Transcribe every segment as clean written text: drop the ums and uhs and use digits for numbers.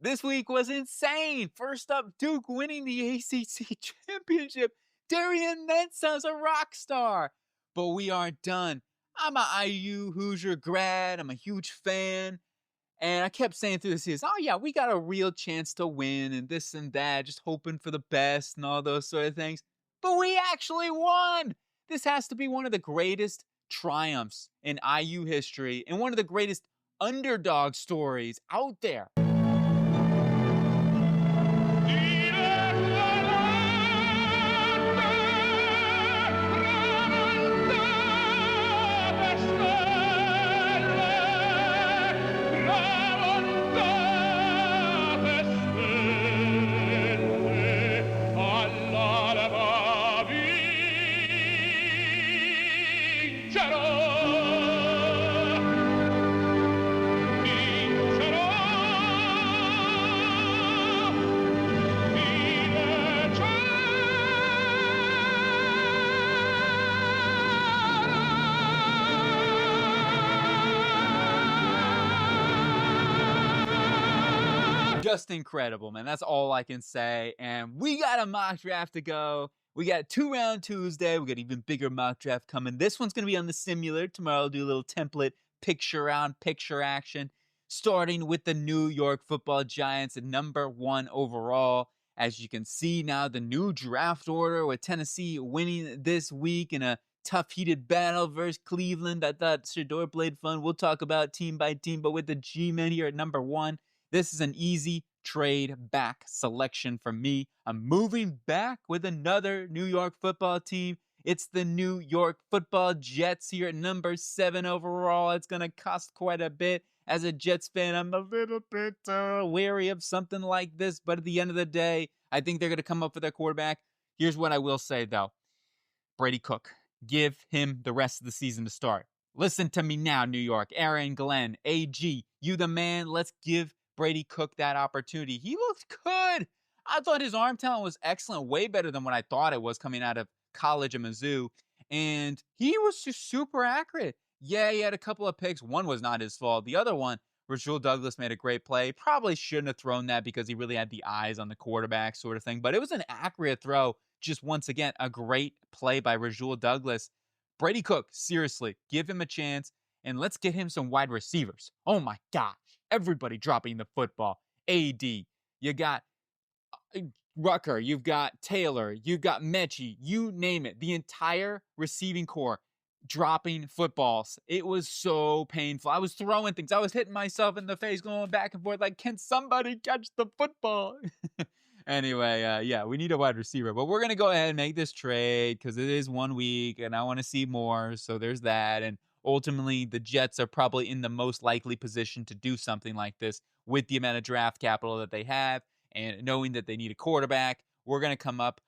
This week was insane. First up, Duke winning the ACC championship. Darian Mensah's a rock star. But we aren't done. I'm a IU Hoosier grad. I'm a huge fan. And I kept saying through the season, oh yeah, we got a real chance to win and this and that, just hoping for the best and all those sort of things. But we actually won. This has to be one of the greatest triumphs in IU history and one of the greatest underdog stories out there. Just incredible, man. That's all I can say. And we got a mock draft to go. We got 2-round Tuesday. We got even bigger mock draft coming. This one's going to be on the simulator. Tomorrow I'll do a little template picture action, starting with the New York Football Giants at number 1 overall. As you can see now, the new draft order with Tennessee winning this week in a tough, heated battle versus Cleveland. I thought Shador played fun. We'll talk about team by team, but with the G-Men here at number 1, this is an easy trade back selection for me. I'm moving back with another New York football team. It's the New York Football Jets here at number 7 overall. It's going to cost quite a bit. As a Jets fan, I'm a little bit wary of something like this. But at the end of the day, I think they're going to come up with their quarterback. Here's what I will say, though. Brady Cook. Give him the rest of the season to start. Listen to me now, New York. Aaron Glenn, AG, you the man. Let's give Brady Cook that opportunity. He looked good. I thought his arm talent was excellent, way better than what I thought it was coming out of college at Mizzou. And he was just super accurate. Yeah, he had a couple of picks. One was not his fault. The other one, Rasul Douglas made a great play. Probably shouldn't have thrown that because he really had the eyes on the quarterback sort of thing. But it was an accurate throw. Just once again, a great play by Rasul Douglas. Brady Cook, seriously, give him a chance. And let's get him some wide receivers. Oh my gosh. Everybody dropping the football. AD. You got Rucker. You've got Taylor. You've got Mechie. You name it. The entire receiving core dropping footballs. It was so painful. I was throwing things. I was hitting myself in the face, going back and forth like, can somebody catch the football? Anyway, yeah, we need a wide receiver. But we're going to go ahead and make this trade because it is 1 week and I want to see more. So there's that. And ultimately, the Jets are probably in the most likely position to do something like this with the amount of draft capital that they have and knowing that they need a quarterback. We're going to come up,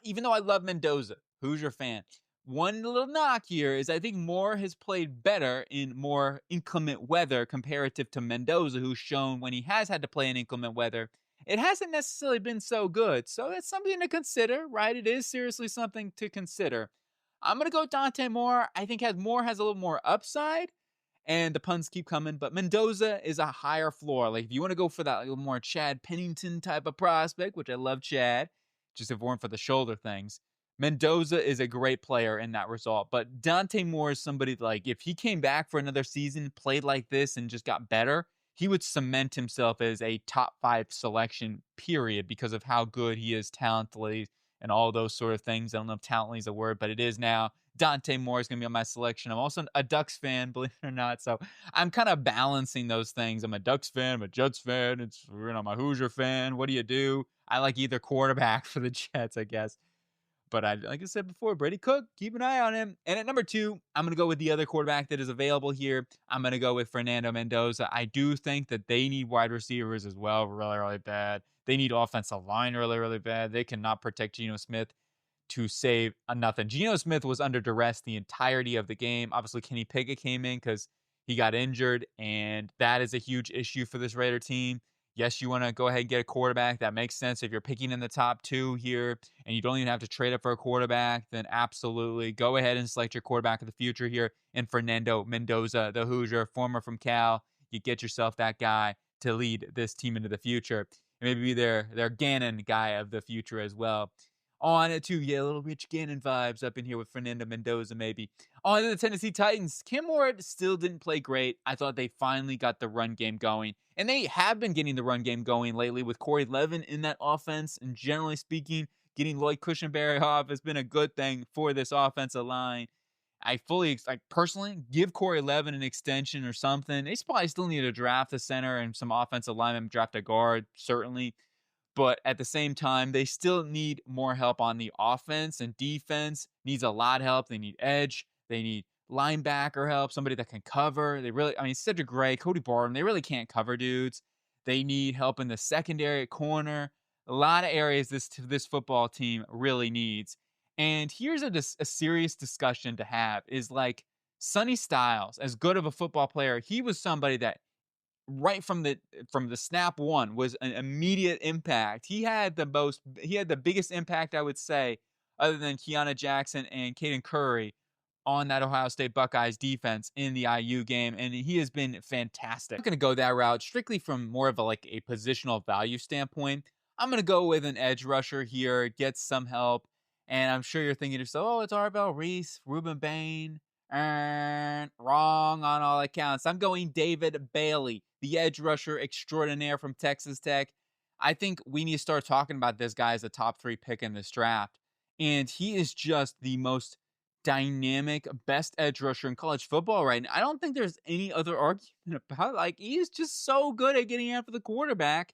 even though I love Mendoza, Hoosier fan. One little knock here is I think Moore has played better in more inclement weather comparative to Mendoza, who's shown when he has had to play in inclement weather, it hasn't necessarily been so good. So it's something to consider, right? It is seriously something to consider. I'm going to go Dante Moore. I think Moore has a little more upside, and the puns keep coming. But Mendoza is a higher floor. Like, if you want to go for that little more Chad Pennington type of prospect, which I love Chad, just if it weren't for the shoulder things, Mendoza is a great player in that result. But Dante Moore is somebody, like, if he came back for another season, played like this, and just got better, he would cement himself as a top 5 selection, period, because of how good he is talently and all those sort of things. I don't know if talently is a word, but it is now. Dante Moore is going to be on my selection. I'm also a Ducks fan, believe it or not. So I'm kind of balancing those things. I'm a Ducks fan, I'm a Jets fan. I'm a Hoosier fan. What do you do? I like either quarterback for the Jets, I guess. But like I said before, Brady Cook, keep an eye on him. And at number 2, I'm going to go with the other quarterback that is available here. I'm going to go with Fernando Mendoza. I do think that they need wide receivers as well really, really bad. They need offensive line really, really bad. They cannot protect Geno Smith to save nothing. Geno Smith was under duress the entirety of the game. Obviously, Kenny Pickett came in because he got injured, and that is a huge issue for this Raider team. Yes, you want to go ahead and get a quarterback. That makes sense. If you're picking in the top 2 here and you don't even have to trade up for a quarterback, then absolutely go ahead and select your quarterback of the future here in Fernando Mendoza, the Hoosier, former from Cal. You get yourself that guy. to lead this team into the future. And maybe be their Gannon guy of the future as well. On it too, yeah, little Rich Gannon vibes up in here with Fernando Mendoza, maybe. On to the Tennessee Titans. Cam Ward still didn't play great. I thought they finally got the run game going. And they have been getting the run game going lately with Corey Levin in that offense. And generally speaking, getting Lloyd Cushenberry off has been a good thing for this offensive line. I fully, like, personally, give Corey Levin an extension or something. They probably still need to draft a center and some offensive linemen, draft a guard, certainly. But at the same time, they still need more help on the offense, and defense needs a lot of help. They need edge. They need linebacker help, somebody that can cover. They really, I mean, Cedric Gray, Cody Barton, they really can't cover dudes. They need help in the secondary at corner. A lot of areas this football team really needs. And here's a serious discussion to have is like Sonny Styles, as good of a football player, he was somebody that right from the snap one was an immediate impact. He had the biggest impact, I would say, other than Keanu Jackson and Caden Curry on that Ohio State Buckeyes defense in the IU game, and he has been fantastic. I'm not going to go that route strictly from more of a positional value standpoint. I'm going to go with an edge rusher here, get some help, and I'm sure you're thinking to yourself, oh, it's Arvell Reese, Rueben Bain. Wrong on all accounts. I'm going David Bailey, the edge rusher extraordinaire from Texas Tech. I think we need to start talking about this guy as a top 3 pick in this draft. And he is just the most dynamic, best edge rusher in college football right now. I don't think there's any other argument about it. Like, he is just so good at getting after the quarterback.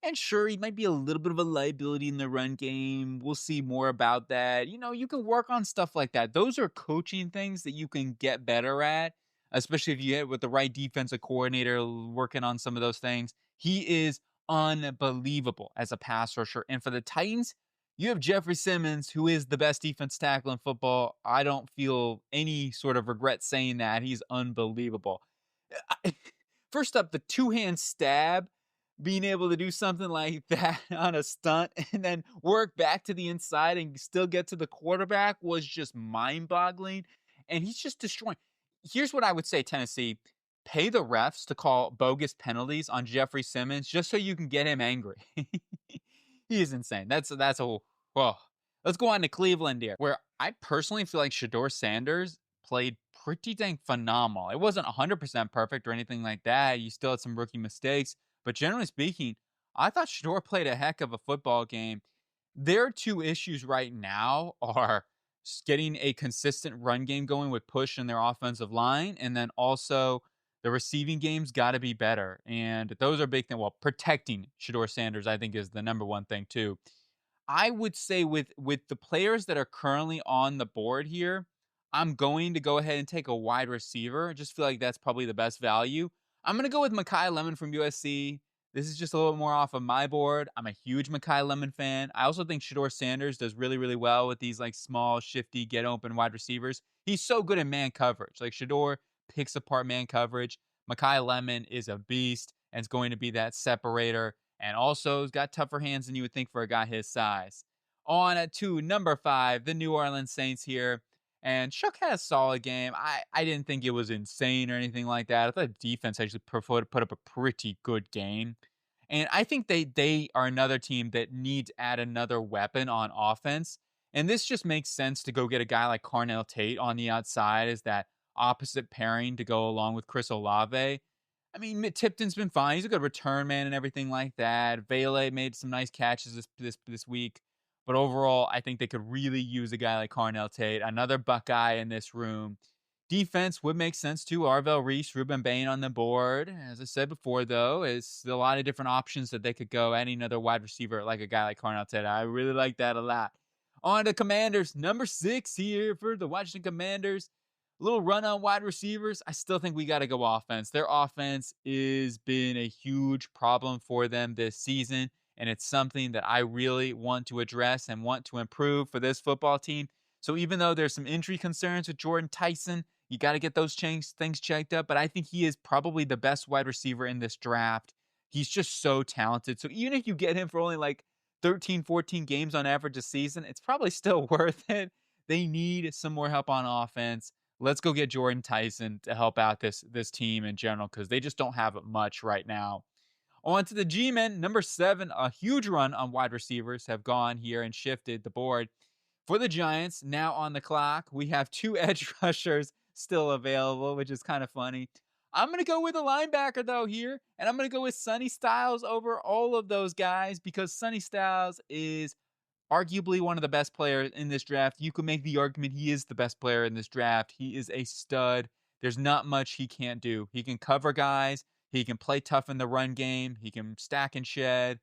And sure, he might be a little bit of a liability in the run game. We'll see more about that. You know, you can work on stuff like that. Those are coaching things that you can get better at, especially if you get with the right defensive coordinator working on some of those things. He is unbelievable as a pass rusher. And for the Titans, you have Jeffrey Simmons, who is the best defense tackle in football. I don't feel any sort of regret saying that. He's unbelievable. First up, the two-hand stab, being able to do something like that on a stunt and then work back to the inside and still get to the quarterback was just mind-boggling. And he's just destroying. Here's what I would say, Tennessee. Pay the refs to call bogus penalties on Jeffrey Simmons just so you can get him angry. He is insane. That's a whoa. Let's go on to Cleveland here, where I personally feel like Shedeur Sanders played pretty dang phenomenal. It wasn't 100% perfect or anything like that. You still had some rookie mistakes. But generally speaking, I thought Shedeur played a heck of a football game. Their two issues right now are getting a consistent run game going with push in their offensive line, and then also the receiving game's got to be better. And those are big things. Well, protecting Shedeur Sanders, I think, is the number one thing too. I would say with the players that are currently on the board here, I'm going to go ahead and take a wide receiver. I just feel like that's probably the best value. I'm going to go with Mekhi Lemon from USC. This is just a little more off of my board. I'm a huge Mekhi Lemon fan. I also think Shedeur Sanders does really, really well with these like small, shifty, get open wide receivers. He's so good in man coverage. Like Shedeur picks apart man coverage. Mekhi Lemon is a beast and is going to be that separator. And also has got tougher hands than you would think for a guy his size. On to number 5, the New Orleans Saints here. And Chuck had a solid game. I didn't think it was insane or anything like that. I thought the defense actually put up a pretty good game. And I think they are another team that needs to add another weapon on offense. And this just makes sense to go get a guy like Carnell Tate on the outside as that opposite pairing to go along with Chris Olave. I mean, Tipton's been fine. He's a good return man and everything like that. Vele made some nice catches this week. But overall, I think they could really use a guy like Carnell Tate, another Buckeye in this room. Defense would make sense too. Arvell Reese, Rueben Bain on the board. As I said before, though, is a lot of different options that they could go. Adding another wide receiver like a guy like Carnell Tate. I really like that a lot. On to Commanders, number 6 here for the Washington Commanders. Little run on wide receivers. I still think we got to go offense. Their offense has been a huge problem for them this season, and it's something that I really want to address and want to improve for this football team. So even though there's some injury concerns with Jordan Tyson, you got to get those things checked up. But I think he is probably the best wide receiver in this draft. He's just so talented. So even if you get him for only like 13, 14 games on average a season, it's probably still worth it. They need some more help on offense. Let's go get Jordan Tyson to help out this team in general because they just don't have much right now. On to the G-men, number 7, a huge run on wide receivers have gone here and shifted the board. For the Giants, now on the clock, we have 2 edge rushers still available, which is kind of funny. I'm going to go with a linebacker, though, here, and I'm going to go with Sonny Styles over all of those guys because Sonny Styles is arguably one of the best players in this draft. You could make the argument he is the best player in this draft. He is a stud. There's not much he can't do. He can cover guys. He can play tough in the run game. He can stack and shed.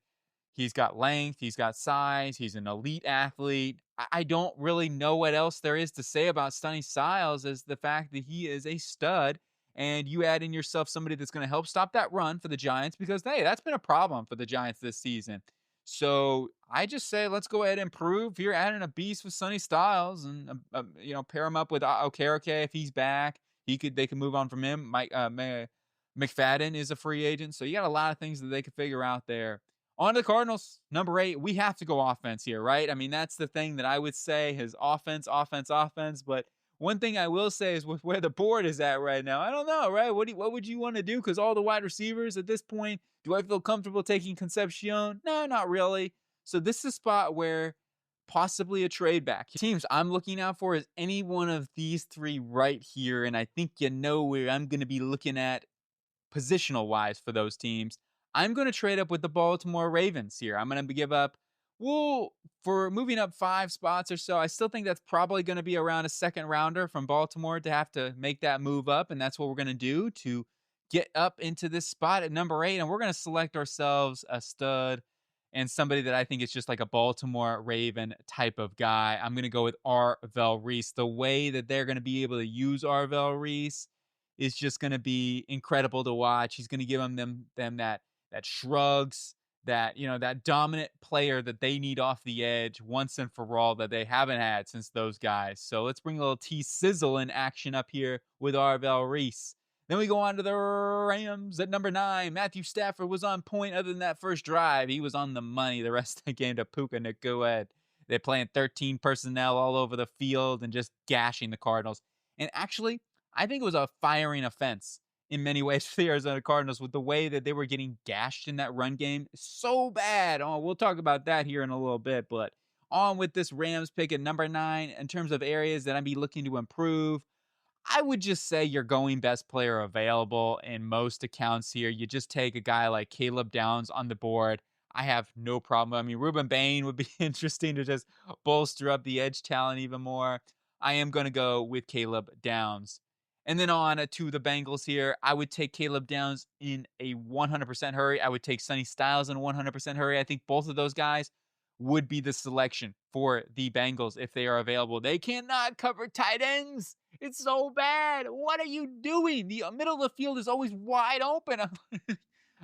He's got length. He's got size. He's an elite athlete. I don't really know what else there is to say about Sonny Styles as the fact that he is a stud. And you add in yourself somebody that's going to help stop that run for the Giants because, hey, that's been a problem for the Giants this season. So I just say let's go ahead and prove you're adding a beast with Sonny Styles and pair him up with Okereke if he's back. They can move on from him. McFadden is a free agent, so you got a lot of things that they could figure out there. On to the Cardinals, number 8. We have to go offense here, right? I mean, that's the thing that I would say is offense. But one thing I will say is with where the board is at right now, I don't know, right? What would you want to do? Because all the wide receivers at this point, do I feel comfortable taking Concepcion? No, not really. So this is a spot where possibly a trade back. Teams I'm looking out for is any one of these 3 right here, and I think you know where I'm going to be looking at positional wise for those teams. I'm going to trade up with the Baltimore Ravens here. I'm going to give up, for moving up 5 spots or so, I still think that's probably going to be around a second rounder from Baltimore to have to make that move up. And that's what we're going to do to get up into this spot at number 8. And we're going to select ourselves a stud and somebody that I think is just like a Baltimore Raven type of guy. I'm going to go with Arvell Reese. The way that they're going to be able to use Arvell Reese is just going to be incredible to watch. He's going to give them that shrugs, that dominant player that they need off the edge once and for all that they haven't had since those guys. So let's bring a little T-Sizzle in action up here with Arvell Reese. Then we go on to the Rams at number 9. Matthew Stafford was on point other than that first drive. He was on the money the rest of the game to Puka Nacua. They're playing 13 personnel all over the field and just gashing the Cardinals. And actually, I think it was a firing offense in many ways for the Arizona Cardinals with the way that they were getting gashed in that run game. So bad. Oh, we'll talk about that here in a little bit. But on with this Rams pick at number 9 in terms of areas that I'd be looking to improve. I would just say you're going best player available in most accounts here. You just take a guy like Caleb Downs on the board. I have no problem. I mean, Rueben Bain would be interesting to just bolster up the edge talent even more. I am going to go with Caleb Downs. And then on to the Bengals here. I would take Caleb Downs in a 100% hurry. I would take Sonny Styles in a 100% hurry. I think both of those guys would be the selection for the Bengals if they are available. They cannot cover tight ends. It's so bad. What are you doing? The middle of the field is always wide open.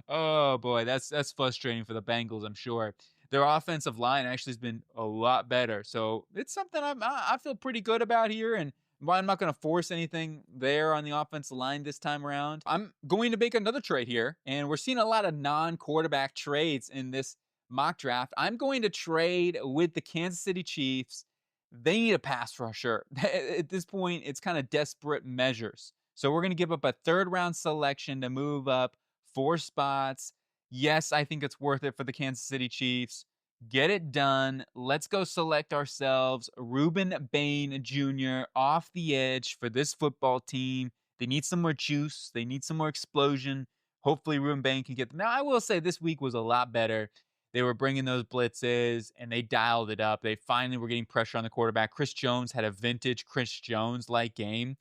Oh boy, that's frustrating for the Bengals, I'm sure. Their offensive line actually has been a lot better. So it's something I feel pretty good about here. And I'm not going to force anything there on the offensive line this time around. I'm going to make another trade here. And we're seeing a lot of non-quarterback trades in this mock draft. I'm going to trade with the Kansas City Chiefs. They need a pass rusher. At this point, it's kind of desperate measures. So we're going to give up a 3rd round selection to move up 4 spots. Yes, I think it's worth it for the Kansas City Chiefs. Get it done. Let's go select ourselves Rueben Bain Jr. off the edge for this football team. They need some more juice. They need some more explosion. Hopefully Rueben Bain can get them. Now, I will say this week was a lot better. They were bringing those blitzes, and they dialed it up. They finally were getting pressure on the quarterback. Chris Jones had a vintage Chris Jones-like game.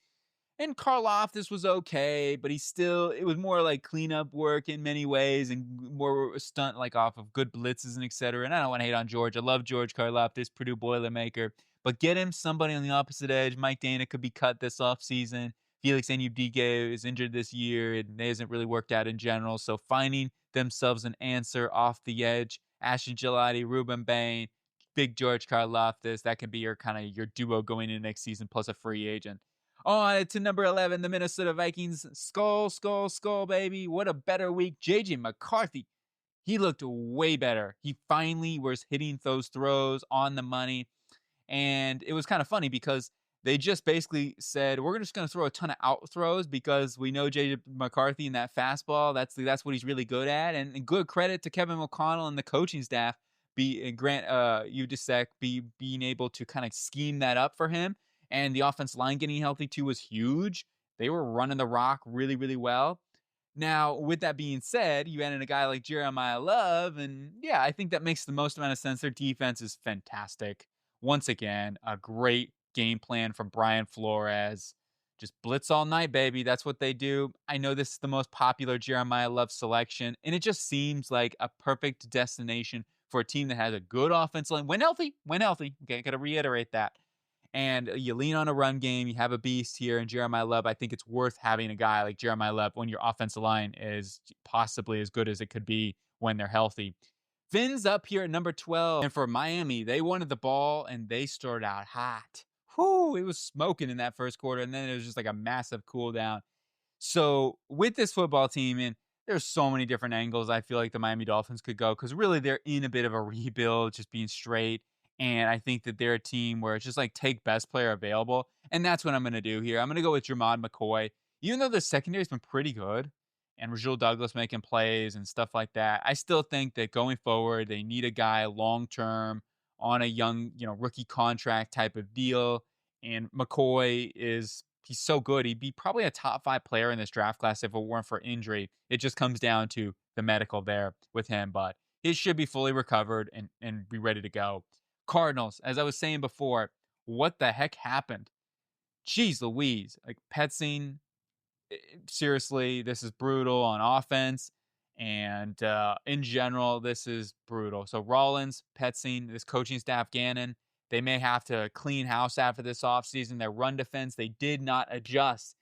And Karlaftis was okay, but it was more like cleanup work in many ways and more stunt like off of good blitzes and et cetera. And I don't want to hate on George. I love George Karlaftis, Purdue Boilermaker. But get him somebody on the opposite edge. Mike Dana could be cut this offseason. Felix Anudike is injured this year. It hasn't really worked out in general. So finding themselves an answer off the edge. Ashton Gelati, Rueben Bain, Big George Karlaftis. That could be your duo going into next season plus a free agent. On to number 11, the Minnesota Vikings. Skull, baby. What a better week. J.J. McCarthy, he looked way better. He finally was hitting those throws on the money. And it was kind of funny because They just basically said, we're just going to throw a ton of out throws because we know JJ McCarthy and that fastball. That's what he's really good at. And good credit to Kevin McConnell and the coaching staff. Grant Udisek being able to kind of scheme that up for him. And the offense line getting healthy too was huge. They were running the rock really, really well. Now, with that being said, you add in a guy like Jeremiah Love, and yeah, I think that makes the most amount of sense. Their defense is fantastic. Once again, a great game plan from Brian Flores. Just blitz all night, baby. That's what they do. I know this is the most popular Jeremiah Love selection, and it just seems like a perfect destination for a team that has a good offense line. When healthy, when healthy. Okay, got to reiterate that. And you lean on a run game. You have a beast here in Jeremiah Love. I think it's worth having a guy like Jeremiah Love when your offensive line is possibly as good as it could be when they're healthy. Finn's up here at number 12. And for Miami, they wanted the ball and they started out hot. Whoo, it was smoking in that first quarter. And then it was just like a massive cool down. So with this football team, and there's so many different angles I feel like the Miami Dolphins could go because really they're in a bit of a rebuild, just being straight. And I think that they're a team where it's just like take best player available. And that's what I'm going to do here. I'm going to go with Jermod McCoy. Even though the secondary's been pretty good and Rasul Douglas making plays and stuff like that, I still think that going forward, they need a guy long term on a young, rookie contract type of deal. And McCoy he's so good. He'd be probably a top 5 player in this draft class if it weren't for injury. It just comes down to the medical there with him, but he should be fully recovered and be ready to go. Cardinals, as I was saying before, what the heck happened? Jeez Louise. Like Petzing, seriously, this is brutal on offense. And in general, this is brutal. So Rollins, Petzing, this coaching staff, Gannon, they may have to clean house after this offseason. Their run defense, they did not adjust.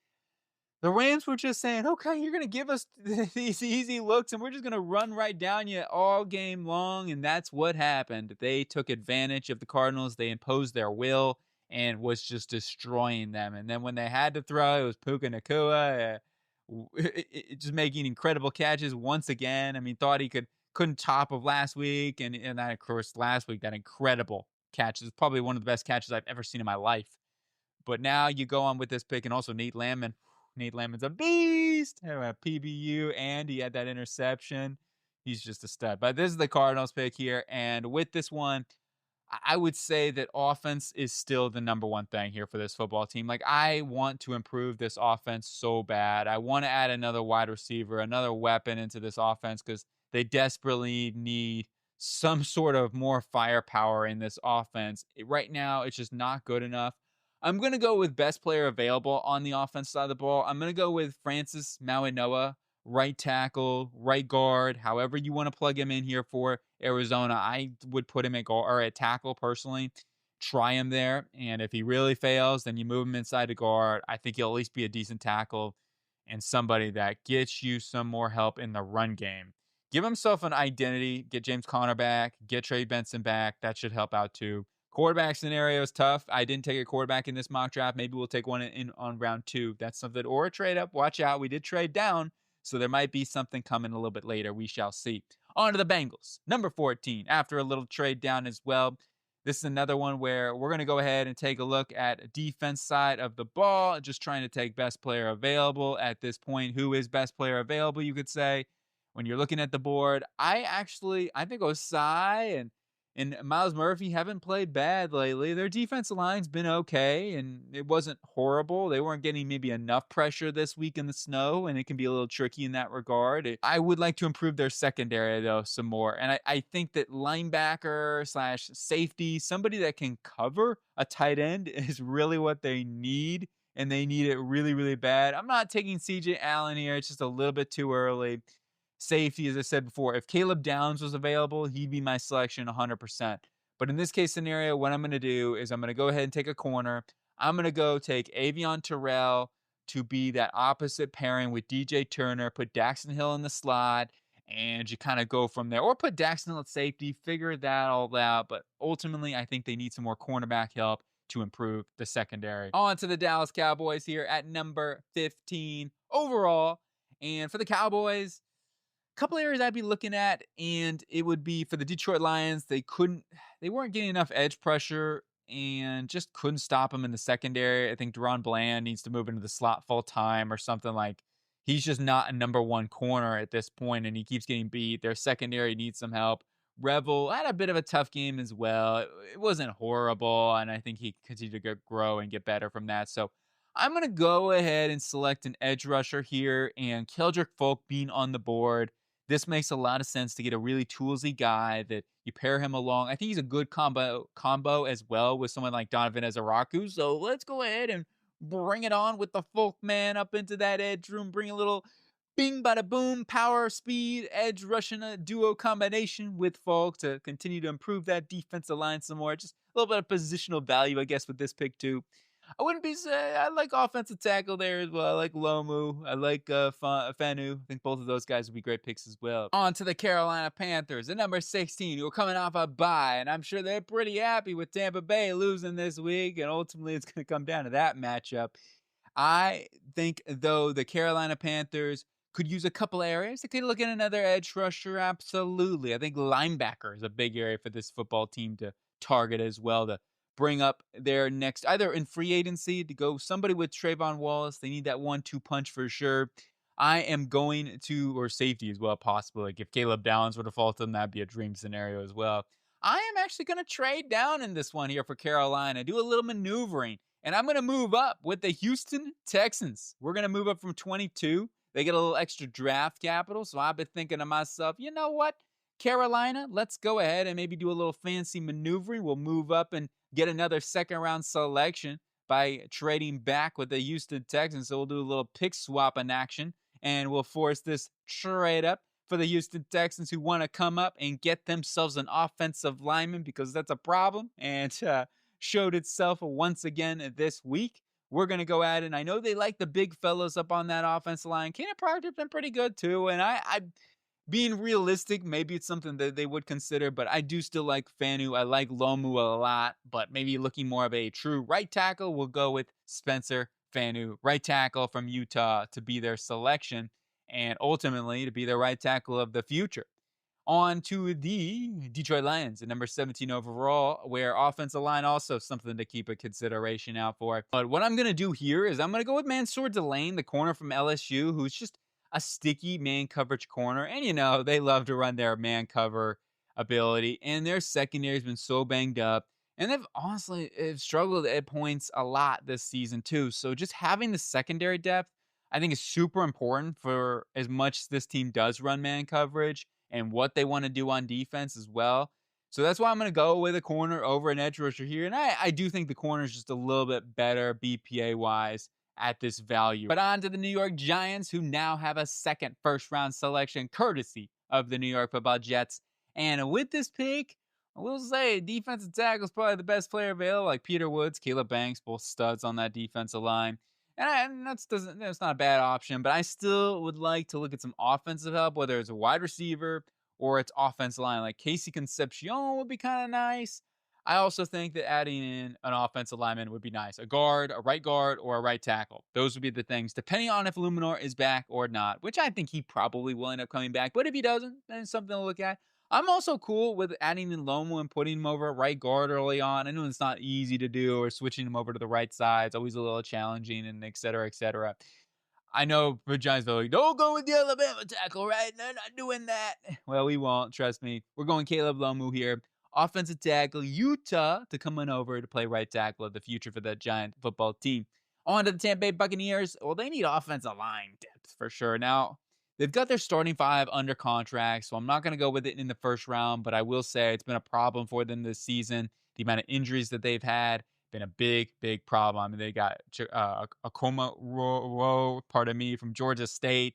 The Rams were just saying, okay, you're going to give us these easy looks and we're just going to run right down you all game long. And that's what happened. They took advantage of the Cardinals. They imposed their will and was just destroying them. And then when they had to throw, it was Puka Nacua just making incredible catches once again. I mean, thought he couldn't top of last week. And then, of course, last week, that incredible catch is probably one of the best catches I've ever seen in my life. But now you go on with this pick and also Nate Landman. Nate Landman's a beast. PBU, and he had that interception. He's just a stud. But this is the Cardinals pick here. And with this one, I would say that offense is still the number one thing here for this football team. Like, I want to improve this offense so bad. I want to add another wide receiver, another weapon into this offense because they desperately need some sort of more firepower in this offense. Right now, it's just not good enough. I'm going to go with best player available on the offense side of the ball. I'm going to go with Francis Mauigoa, right tackle, right guard, however you want to plug him in here for Arizona. I would put him at guard or at tackle personally. Try him there, and if he really fails, then you move him inside to guard. I think he'll at least be a decent tackle and somebody that gets you some more help in the run game. Give himself an identity. Get James Conner back. Get Trey Benson back. That should help out too. Quarterback scenario is tough. I didn't take a quarterback in this mock draft. Maybe we'll take one on round 2. That's something. Or a trade up. Watch out. We did trade down. So there might be something coming a little bit later. We shall see. On to the Bengals. Number 14. After a little trade down as well. This is another one where we're going to go ahead and take a look at defense side of the ball. Just trying to take best player available at this point. Who is best player available, you could say. When you're looking at the board, I think Osai and Myles Murphy haven't played bad lately. Their defensive line's been okay, and it wasn't horrible. They weren't getting maybe enough pressure this week in the snow, and it can be a little tricky in that regard. I would like to improve their secondary, though, some more. And I think that linebacker / safety, somebody that can cover a tight end is really what they need, and they need it really, really bad. I'm not taking C.J. Allen here. It's just a little bit too early. Safety, as I said before, if Caleb Downs was available, he'd be my selection 100%. But in this case scenario, what I'm going to do is I'm going to go ahead and take a corner. I'm going to go take Avion Terrell to be that opposite pairing with DJ Turner, put Daxton Hill in the slot, and you kind of go from there. Or put Daxton Hill at safety, figure that all out. But ultimately, I think they need some more cornerback help to improve the secondary. On to the Dallas Cowboys here at number 15 overall. And for the Cowboys, couple areas I'd be looking at, and it would be for the Detroit Lions. They weren't getting enough edge pressure, and just couldn't stop him in the secondary. I think Deron Bland needs to move into the slot full time or something. Like, he's just not a number one corner at this point, and he keeps getting beat. Their secondary needs some help. Revel had a bit of a tough game as well. It wasn't horrible, and I think he continued to grow and get better from that. So I'm going to go ahead and select an edge rusher here, and Keldrick Folk being on the board. This makes a lot of sense to get a really toolsy guy that you pair him along. I think he's a good combo as well with someone like Donovan Ezaraku. So let's go ahead and bring it on with the Folk man up into that edge room. Bring a little bing bada boom, power, speed, edge rushing a duo combination with Folk to continue to improve that defensive line some more. Just a little bit of positional value, I guess, with this pick too. I wouldn't be say I like offensive tackle there as well. I like Lomu. I like Fanu. I think both of those guys would be great picks as well. On to the Carolina Panthers at number 16, who are coming off a bye, and I'm sure they're pretty happy with Tampa Bay losing this week, and ultimately it's going to come down to that matchup. I think, though, the Carolina Panthers could use a couple areas. They could look at another edge rusher, absolutely. I think linebacker is a big area for this football team to target as well, to bring up their next, either in free agency to go somebody with Trayvon Wallace. They need that 1-2 punch for sure. I am going to, or safety as well, possibly. Like if Caleb Downs were to fall to them, that'd be a dream scenario as well. I am actually going to trade down in this one here for Carolina, do a little maneuvering, and I'm going to move up with the Houston Texans. We're going to move up from 22. They get a little extra draft capital, so I've been thinking to myself, you know what, Carolina, let's go ahead and maybe do a little fancy maneuvering. We'll move up and get another second-round selection by trading back with the Houston Texans. So we'll do a little pick swap in action, and we'll force this trade up for the Houston Texans who want to come up and get themselves an offensive lineman, because that's a problem, and showed itself once again this week. We're going to go at it, and I know they like the big fellows up on that offensive line. Keenan Proctor's been pretty good too, and I being realistic, maybe it's something that they would consider, but I do still like Fanu. I like Lomu a lot, but maybe looking more of a true right tackle, we'll go with Spencer Fanu, right tackle from Utah, to be their selection and ultimately to be their right tackle of the future. On to the Detroit Lions at number 17 overall, where offensive line also something to keep a consideration out for. But what I'm going to do here is I'm going to go with Mansour Delane, the corner from LSU, who's just a sticky man coverage corner. And, you know, they love to run their man cover ability. And their secondary has been so banged up. And they've honestly struggled at points a lot this season, too. So just having the secondary depth, I think, is super important for as much as this team does run man coverage and what they want to do on defense as well. So that's why I'm going to go with a corner over an edge rusher here. And I do think the corner is just a little bit better BPA-wise at this value. But on to the New York Giants, who now have a second first-round selection courtesy of the New York Football Jets. And with this pick, I will say defensive tackle is probably the best player available, like Peter Woods, Caleb Banks, both studs on that defensive line. And that's not a bad option, but I still would like to look at some offensive help, whether it's a wide receiver or it's offensive line. Like Casey Concepcion would be kind of nice. I also think that adding in an offensive lineman would be nice. A guard, a right guard, or a right tackle. Those would be the things, depending on if Luminor is back or not, which I think he probably will end up coming back. But if he doesn't, then it's something to look at. I'm also cool with adding in Lomo and putting him over at right guard early on. I know it's not easy to do, or switching him over to the right side. It's always a little challenging, and et cetera, et cetera. I know for Giants, they're like, don't go with the Alabama tackle, right? They're not doing that. Well, we won't. Trust me. We're going Caleb Lomu here. Offensive tackle, Utah, to come on over to play right tackle of the future for the Giant football team. On to the Tampa Bay Buccaneers. Well, they need offensive line depth for sure. Now, they've got their starting five under contract, so I'm not going to go with it in the first round, but I will say it's been a problem for them this season. The amount of injuries that they've had been a big, big problem. I mean, they got Akoma Rowe, pardon me, from Georgia State.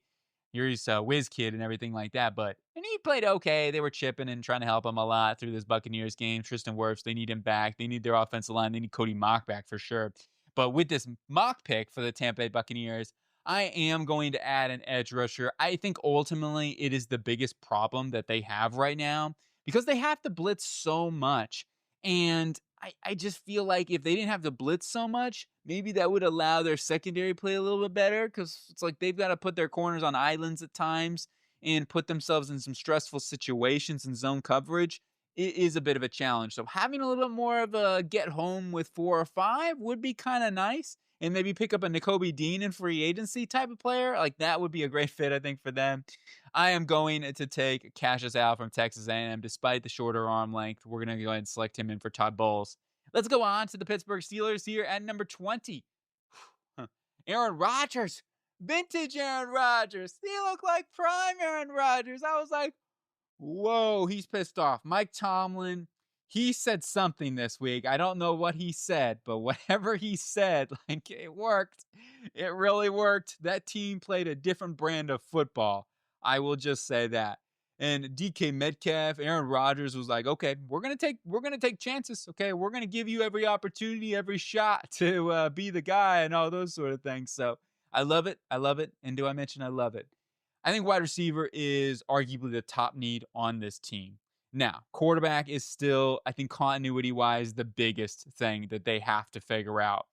He's a whiz kid and everything like that, and he played okay. They were chipping and trying to help him a lot through this Buccaneers game. Tristan Wirfs, they need him back. They need their offensive line. They need Cody Mock back for sure. But with this Mock pick for the Tampa Bay Buccaneers, I am going to add an edge rusher. I think ultimately it is the biggest problem that they have right now because they have to blitz so much. And I just feel like if they didn't have to blitz so much, maybe that would allow their secondary play a little bit better, because it's like they've got to put their corners on islands at times and put themselves in some stressful situations in zone coverage. it is a bit of a challenge. So having a little bit more of a get home with 4 or 5 would be kind of nice. And maybe pick up a Nakobe Dean in free agency type of player. Like that would be a great fit, I think, for them. I am going to take Cassius Al from Texas A&M, despite the shorter arm length. We're going to go ahead and select him in for Todd Bowles. Let's go on to the Pittsburgh Steelers here at number 20. Aaron Rodgers, vintage Aaron Rodgers. He looked like prime Aaron Rodgers. I was like, whoa, he's pissed off. Mike Tomlin, he said something this week. I don't know what he said, but whatever he said, like it worked. It really worked. That team played a different brand of football. I will just say that. And DK Metcalf, Aaron Rodgers was like, okay, we're gonna take chances. Okay, we're gonna give you every opportunity, every shot to be the guy and all those sort of things. So I love it. I love it. And do I mention I love it? I think wide receiver is arguably the top need on this team. Now, quarterback is still, I think, continuity wise, the biggest thing that they have to figure out.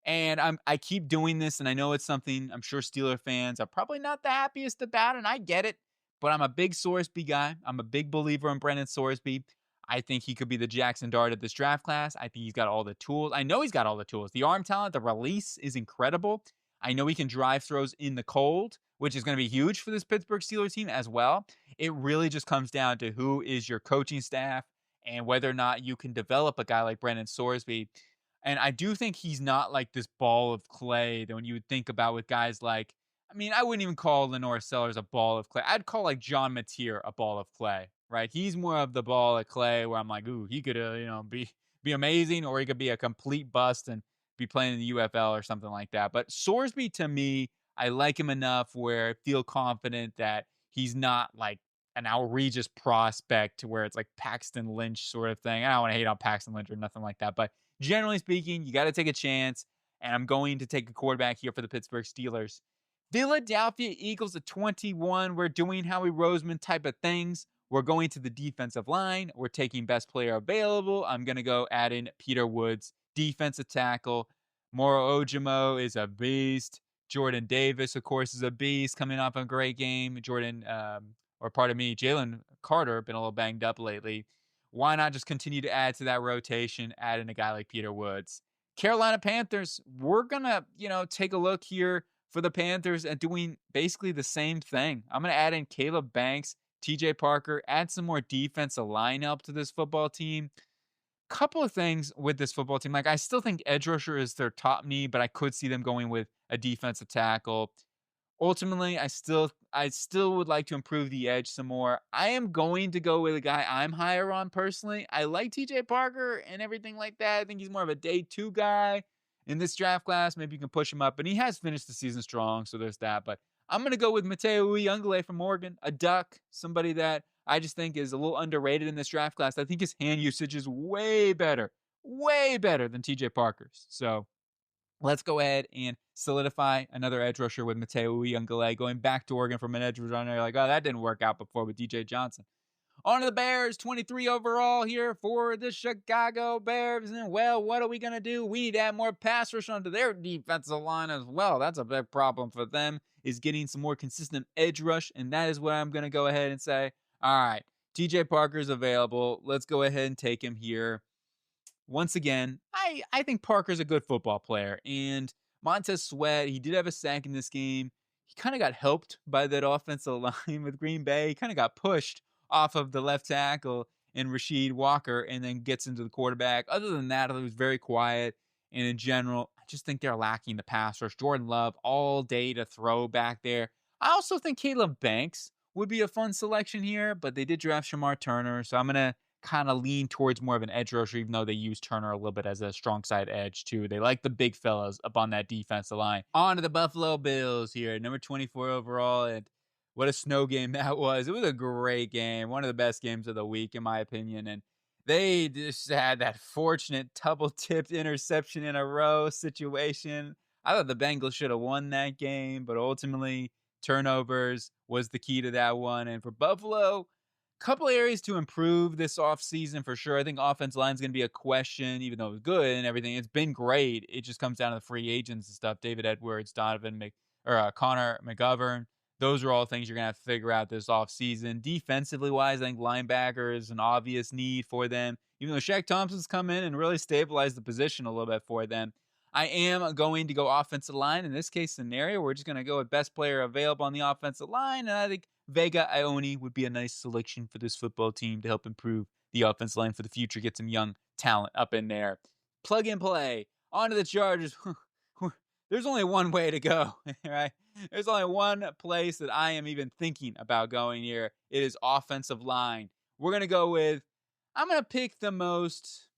And I keep doing this, and I know it's something I'm sure Steeler fans are probably not the happiest about, and I get it. But I'm a big Sorsby guy. I'm a big believer in Brendan Sorsby. I think he could be the Jackson Dart of this draft class. I think he's got all the tools. I know he's got all the tools. The arm talent, the release is incredible. I know he can drive throws in the cold, which is going to be huge for this Pittsburgh Steelers team as well. It really just comes down to who is your coaching staff and whether or not you can develop a guy like Brendan Sorsby. And I do think he's not like this ball of clay that when you would think about with guys like, I mean, I wouldn't even call Lenore Sellers a ball of clay. I'd call like John Mateer a ball of clay, right? He's more of the ball of clay where I'm like, ooh, he could, be amazing, or he could be a complete bust and be playing in the UFL or something like that. But Sorsby, to me, I like him enough where I feel confident that he's not like an outrageous prospect to where it's like Paxton Lynch sort of thing. I don't want to hate on Paxton Lynch or nothing like that, but generally speaking, you got to take a chance. And I'm going to take a quarterback here for the Pittsburgh Steelers. Philadelphia Eagles at 21. We're doing Howie Roseman type of things. We're going to the defensive line. We're taking best player available. I'm going to go add in Peter Woods, defensive tackle. Moro Ojimo is a beast. Jordan Davis, of course, is a beast coming off a great game. Jalen Carter, been a little banged up lately. Why not just continue to add to that rotation, add in a guy like Peter Woods? Carolina Panthers, we're going to, take a look here for the Panthers at doing basically the same thing. I'm going to add in Caleb Banks, TJ Parker, add some more defensive line help to this football team. Couple of things with this football team. Like, I still think edge rusher is their top need, but I could see them going with a defensive tackle. Ultimately, I still would like to improve the edge some more. I am going to go with a guy I'm higher on personally. I like TJ Parker and everything like that. I think he's more of a day 2 guy in this draft class. Maybe you can push him up, and he has finished the season strong, so there's that. But I'm going to go with Mateo Uiagalelei from Oregon, a duck, somebody that I just think is a little underrated in this draft class. I think his hand usage is way better than TJ Parker's. So let's go ahead and solidify another edge rusher with Mateo Uiagalelei, going back to Oregon from an edge rusher. Like, oh, that didn't work out before with DJ Johnson. On to the Bears, 23 overall here for the Chicago Bears. And, well, what are we going to do? We need to add more pass rush onto their defensive line as well. That's a big problem for them, is getting some more consistent edge rush. And that is what I'm going to go ahead and say. All right, TJ Parker's available. Let's go ahead and take him here. Once again, I think Parker's a good football player. And Montez Sweat, he did have a sack in this game. He kind of got helped by that offensive line with Green Bay. He kind of got pushed off of the left tackle and Rasheed Walker and then gets into the quarterback. Other than that, it was very quiet. And in general, I just think they're lacking the pass rush. Jordan Love all day to throw back there. I also think Caleb Banks would be a fun selection here, but they did draft Shamar Turner. So I'm going to kind of lean towards more of an edge rusher, even though they use Turner a little bit as a strong side edge too. They like the big fellas up on that defensive line. On to the Buffalo Bills here, number 24 overall. And what a snow game that was. It was a great game. One of the best games of the week, in my opinion. And they just had that fortunate double-tipped interception in a row situation. I thought the Bengals should have won that game, but ultimately turnovers was the key to that one. And for Buffalo, couple areas to improve this offseason for sure. I think offense line is going to be a question, even though it was good and everything. It's been great. It just comes down to the free agents and stuff. David Edwards, Connor McGovern, Those are all things you're going to have to figure out this offseason. Defensively wise, I think linebacker is an obvious need for them. Even though Shaq Thompson's come in and really stabilized the position a little bit for them. I am going to go offensive line. In this case scenario, we're just going to go with best player available on the offensive line. And I think Vega Ione would be a nice selection for this football team to help improve the offensive line for the future, get some young talent up in there. Plug and play. On to the Chargers. There's only one way to go, right? There's only one place that I am even thinking about going here. It is offensive line. We're going to go with, I'm going to pick the most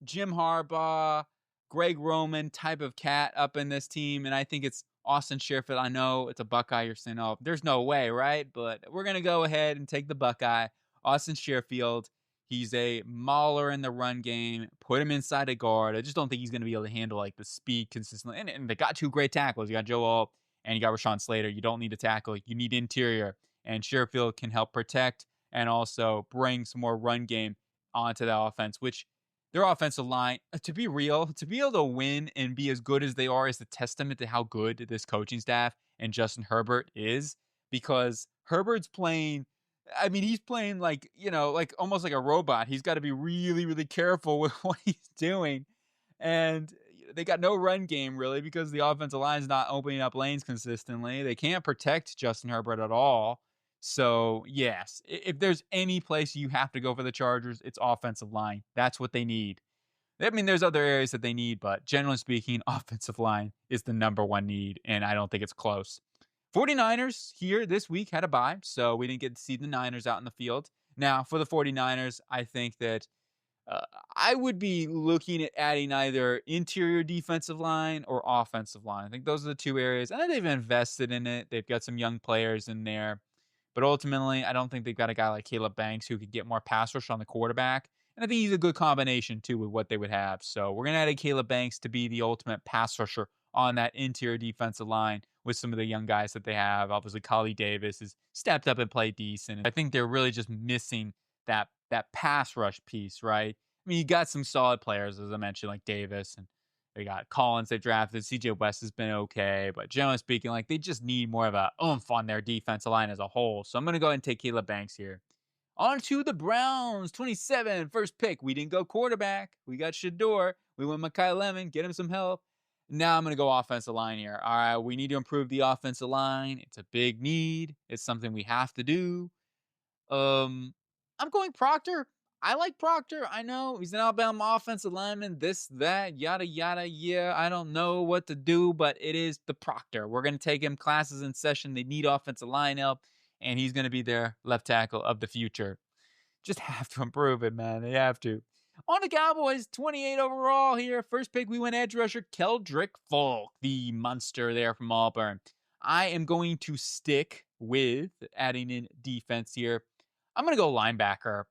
Jim Harbaugh, Greg Roman type of cat up in this team. And I think it's Austin Sherfield. I know it's a Buckeye. You're saying, oh, there's no way, right? But we're going to go ahead and take the Buckeye. Austin Sherfield. He's a mauler in the run game. Put him inside a guard. I just don't think he's going to be able to handle like the speed consistently. And they got two great tackles. You got Joe Alt and you got Rashawn Slater. You don't need a tackle. You need interior. And Sherfield can help protect and also bring some more run game onto the offense, which their offensive line, to be real, to be able to win and be as good as they are is the testament to how good this coaching staff and Justin Herbert is, because Herbert's playing, I mean, he's playing like, like almost like a robot. He's got to be really, really careful with what he's doing. And they got no run game really because the offensive line is not opening up lanes consistently. They can't protect Justin Herbert at all. So, yes, if there's any place you have to go for the Chargers, it's offensive line. That's what they need. I mean, there's other areas that they need, but generally speaking, offensive line is the number one need, and I don't think it's close. 49ers here this week had a bye, so we didn't get to see the Niners out in the field. Now, for the 49ers, I think that I would be looking at adding either interior defensive line or offensive line. I think those are the two areas. And they've invested in it. They've got some young players in there. But ultimately, I don't think they've got a guy like Caleb Banks who could get more pass rush on the quarterback. And I think he's a good combination, too, with what they would have. So we're going to add a Caleb Banks to be the ultimate pass rusher on that interior defensive line with some of the young guys that they have. Obviously, Kali Davis has stepped up and played decent. I think they're really just missing that pass rush piece, right? I mean, you got some solid players, as I mentioned, like Davis, and they got Collins they drafted. CJ West has been okay, but generally speaking, like they just need more of a oomph on their defensive line as a whole. So I'm going to go ahead and take Caleb Banks here. On to the Browns, 27, first pick. We didn't go quarterback. We got Shador. We went Mekhi Lemon, get him some help. Now I'm going to go offensive line here. All right, we need to improve the offensive line. It's a big need. It's something we have to do. I'm going Proctor. I like Proctor. I know he's an Alabama offensive lineman, this, that, yada, yada. Yeah, I don't know what to do, but it is the Proctor. We're going to take him classes in session. They need offensive line help, and he's going to be their left tackle of the future. Just have to improve it, man. They have to. On the Cowboys, 28 overall here. First pick, we went edge rusher Keldrick Folk, the monster there from Auburn. I am going to stick with adding in defense here. I'm going to go linebacker.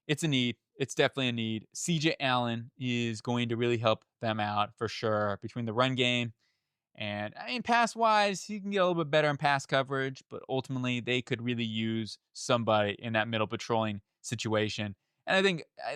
It's a need. It's definitely a need. CJ Allen is going to really help them out for sure between the run game. And I mean, pass-wise, he can get a little bit better in pass coverage, but ultimately they could really use somebody in that middle patrolling situation. And I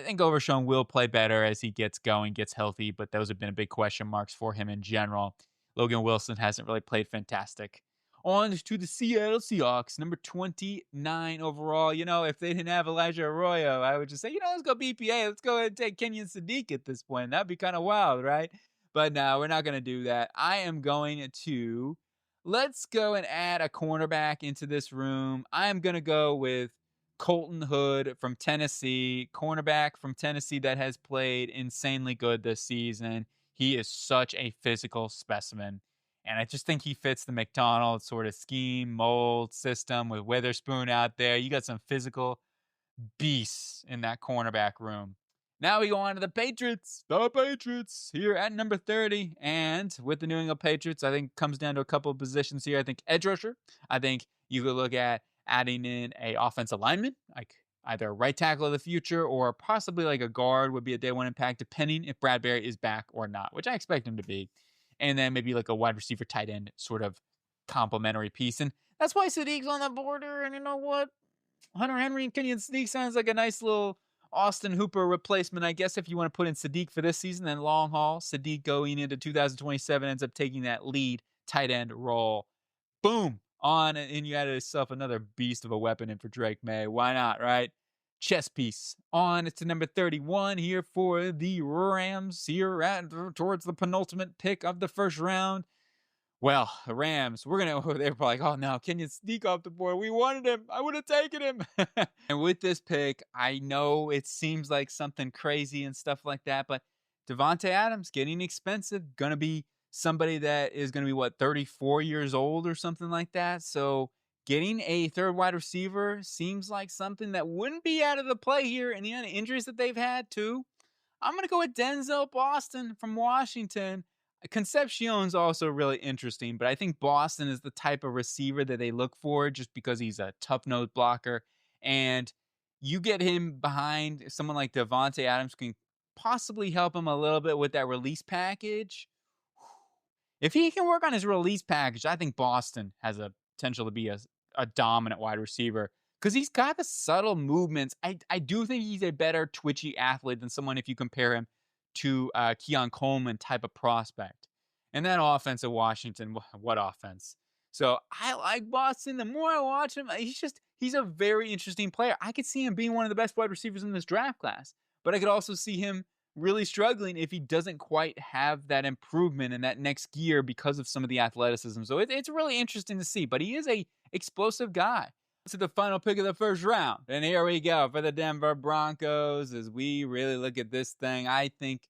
think Overshown will play better as he gets going, gets healthy, but those have been big question marks for him in general. Logan Wilson hasn't really played fantastic. On to the Seattle Seahawks, number 29 overall. If they didn't have Elijah Arroyo, I would just say, let's go BPA. Let's go ahead and take Kenyon Sadiq at this point. That'd be kind of wild, right? But no, we're not going to do that. I am going to, let's go and add a cornerback into this room. I am going to go with Colton Hood from Tennessee, cornerback from Tennessee that has played insanely good this season. He is such a physical specimen. And I just think he fits the McDonald's sort of scheme, mold, system with Witherspoon out there. You got some physical beasts in that cornerback room. Now we go on to the Patriots. The Patriots here at number 30. And with the New England Patriots, I think it comes down to a couple of positions here. I think edge rusher. I think you could look at adding in a offensive lineman, like either a right tackle of the future or possibly like a guard would be a day one impact, depending if Bradbury is back or not, which I expect him to be. And then maybe like a wide receiver tight end sort of complementary piece. And that's why Sadiq's on the border. And you know what? Hunter Henry and Kenyon Sadiq sounds like a nice little Austin Hooper replacement, I guess, if you want to put in Sadiq for this season. Then long haul, Sadiq going into 2027 ends up taking that lead tight end role. Boom. and you added yourself another beast of a weapon in for Drake May. Why not, right? Chess piece. On to number 31 here for the Rams here towards the penultimate pick of the first round. Well, the Rams, they were probably like, oh no, can you sneak off the board? We wanted him. I would have taken him. And with this pick, I know it seems like something crazy and stuff like that, but Devontae Adams getting expensive, gonna be somebody that is gonna be 34 years old or something like that. So getting a third wide receiver seems like something that wouldn't be out of the play here, and the injuries that they've had too. I'm going to go with Denzel Boston from Washington. Concepcion's also really interesting, but I think Boston is the type of receiver that they look for just because he's a tough nose blocker. And you get him behind someone like Devontae Adams can possibly help him a little bit with that release package. If he can work on his release package, I think Boston has a potential to be a dominant wide receiver because he's got the subtle movements. I do think he's a better twitchy athlete than someone if you compare him to Keon Coleman type of prospect. And that offense at Washington, what offense? So I like Boston. The more I watch him, he's a very interesting player. I could see him being one of the best wide receivers in this draft class, but I could also see him really struggling if he doesn't quite have that improvement in that next gear because of some of the athleticism. So it's really interesting to see, but he is a explosive guy. To the final pick of the first round. And here we go for the Denver Broncos as we really look at this thing. I think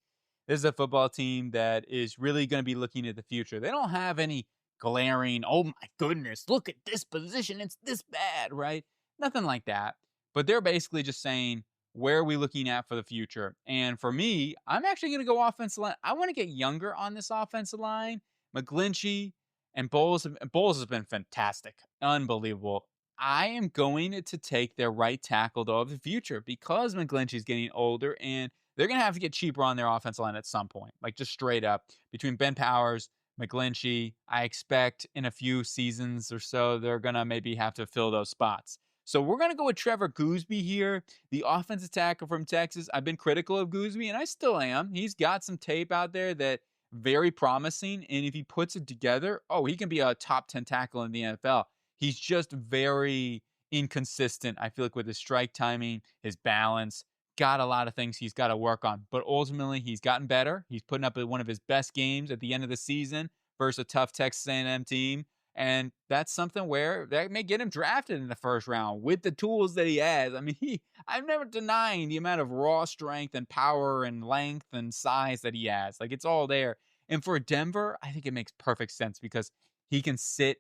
this is a football team that is really going to be looking at the future. They don't have any glaring, oh my goodness, look at this position, it's this bad, right? Nothing like that. But they're basically just saying, where are we looking at for the future? And for me, I'm actually going to go offensive line. I want to get younger on this offensive line. McGlinchey and Bowles has been fantastic. Unbelievable. I am going to take their right tackle, though, of the future because McGlinchey's getting older and they're going to have to get cheaper on their offensive line at some point. Like just straight up. Between Ben Powers, McGlinchey, I expect in a few seasons or so, they're going to maybe have to fill those spots. So we're going to go with Trevor Goosby here, the offensive tackle from Texas. I've been critical of Goosby, and I still am. He's got some tape out there that very promising, and if he puts it together, he can be a top 10 tackle in the NFL. He's just very inconsistent, I feel like, with his strike timing, his balance. Got a lot of things he's got to work on. But ultimately, he's gotten better. He's putting up one of his best games at the end of the season versus a tough Texas A&M team. And that's something where that may get him drafted in the first round with the tools that he has. I mean, I'm never denying the amount of raw strength and power and length and size that he has. Like, it's all there. And for Denver, I think it makes perfect sense because he can sit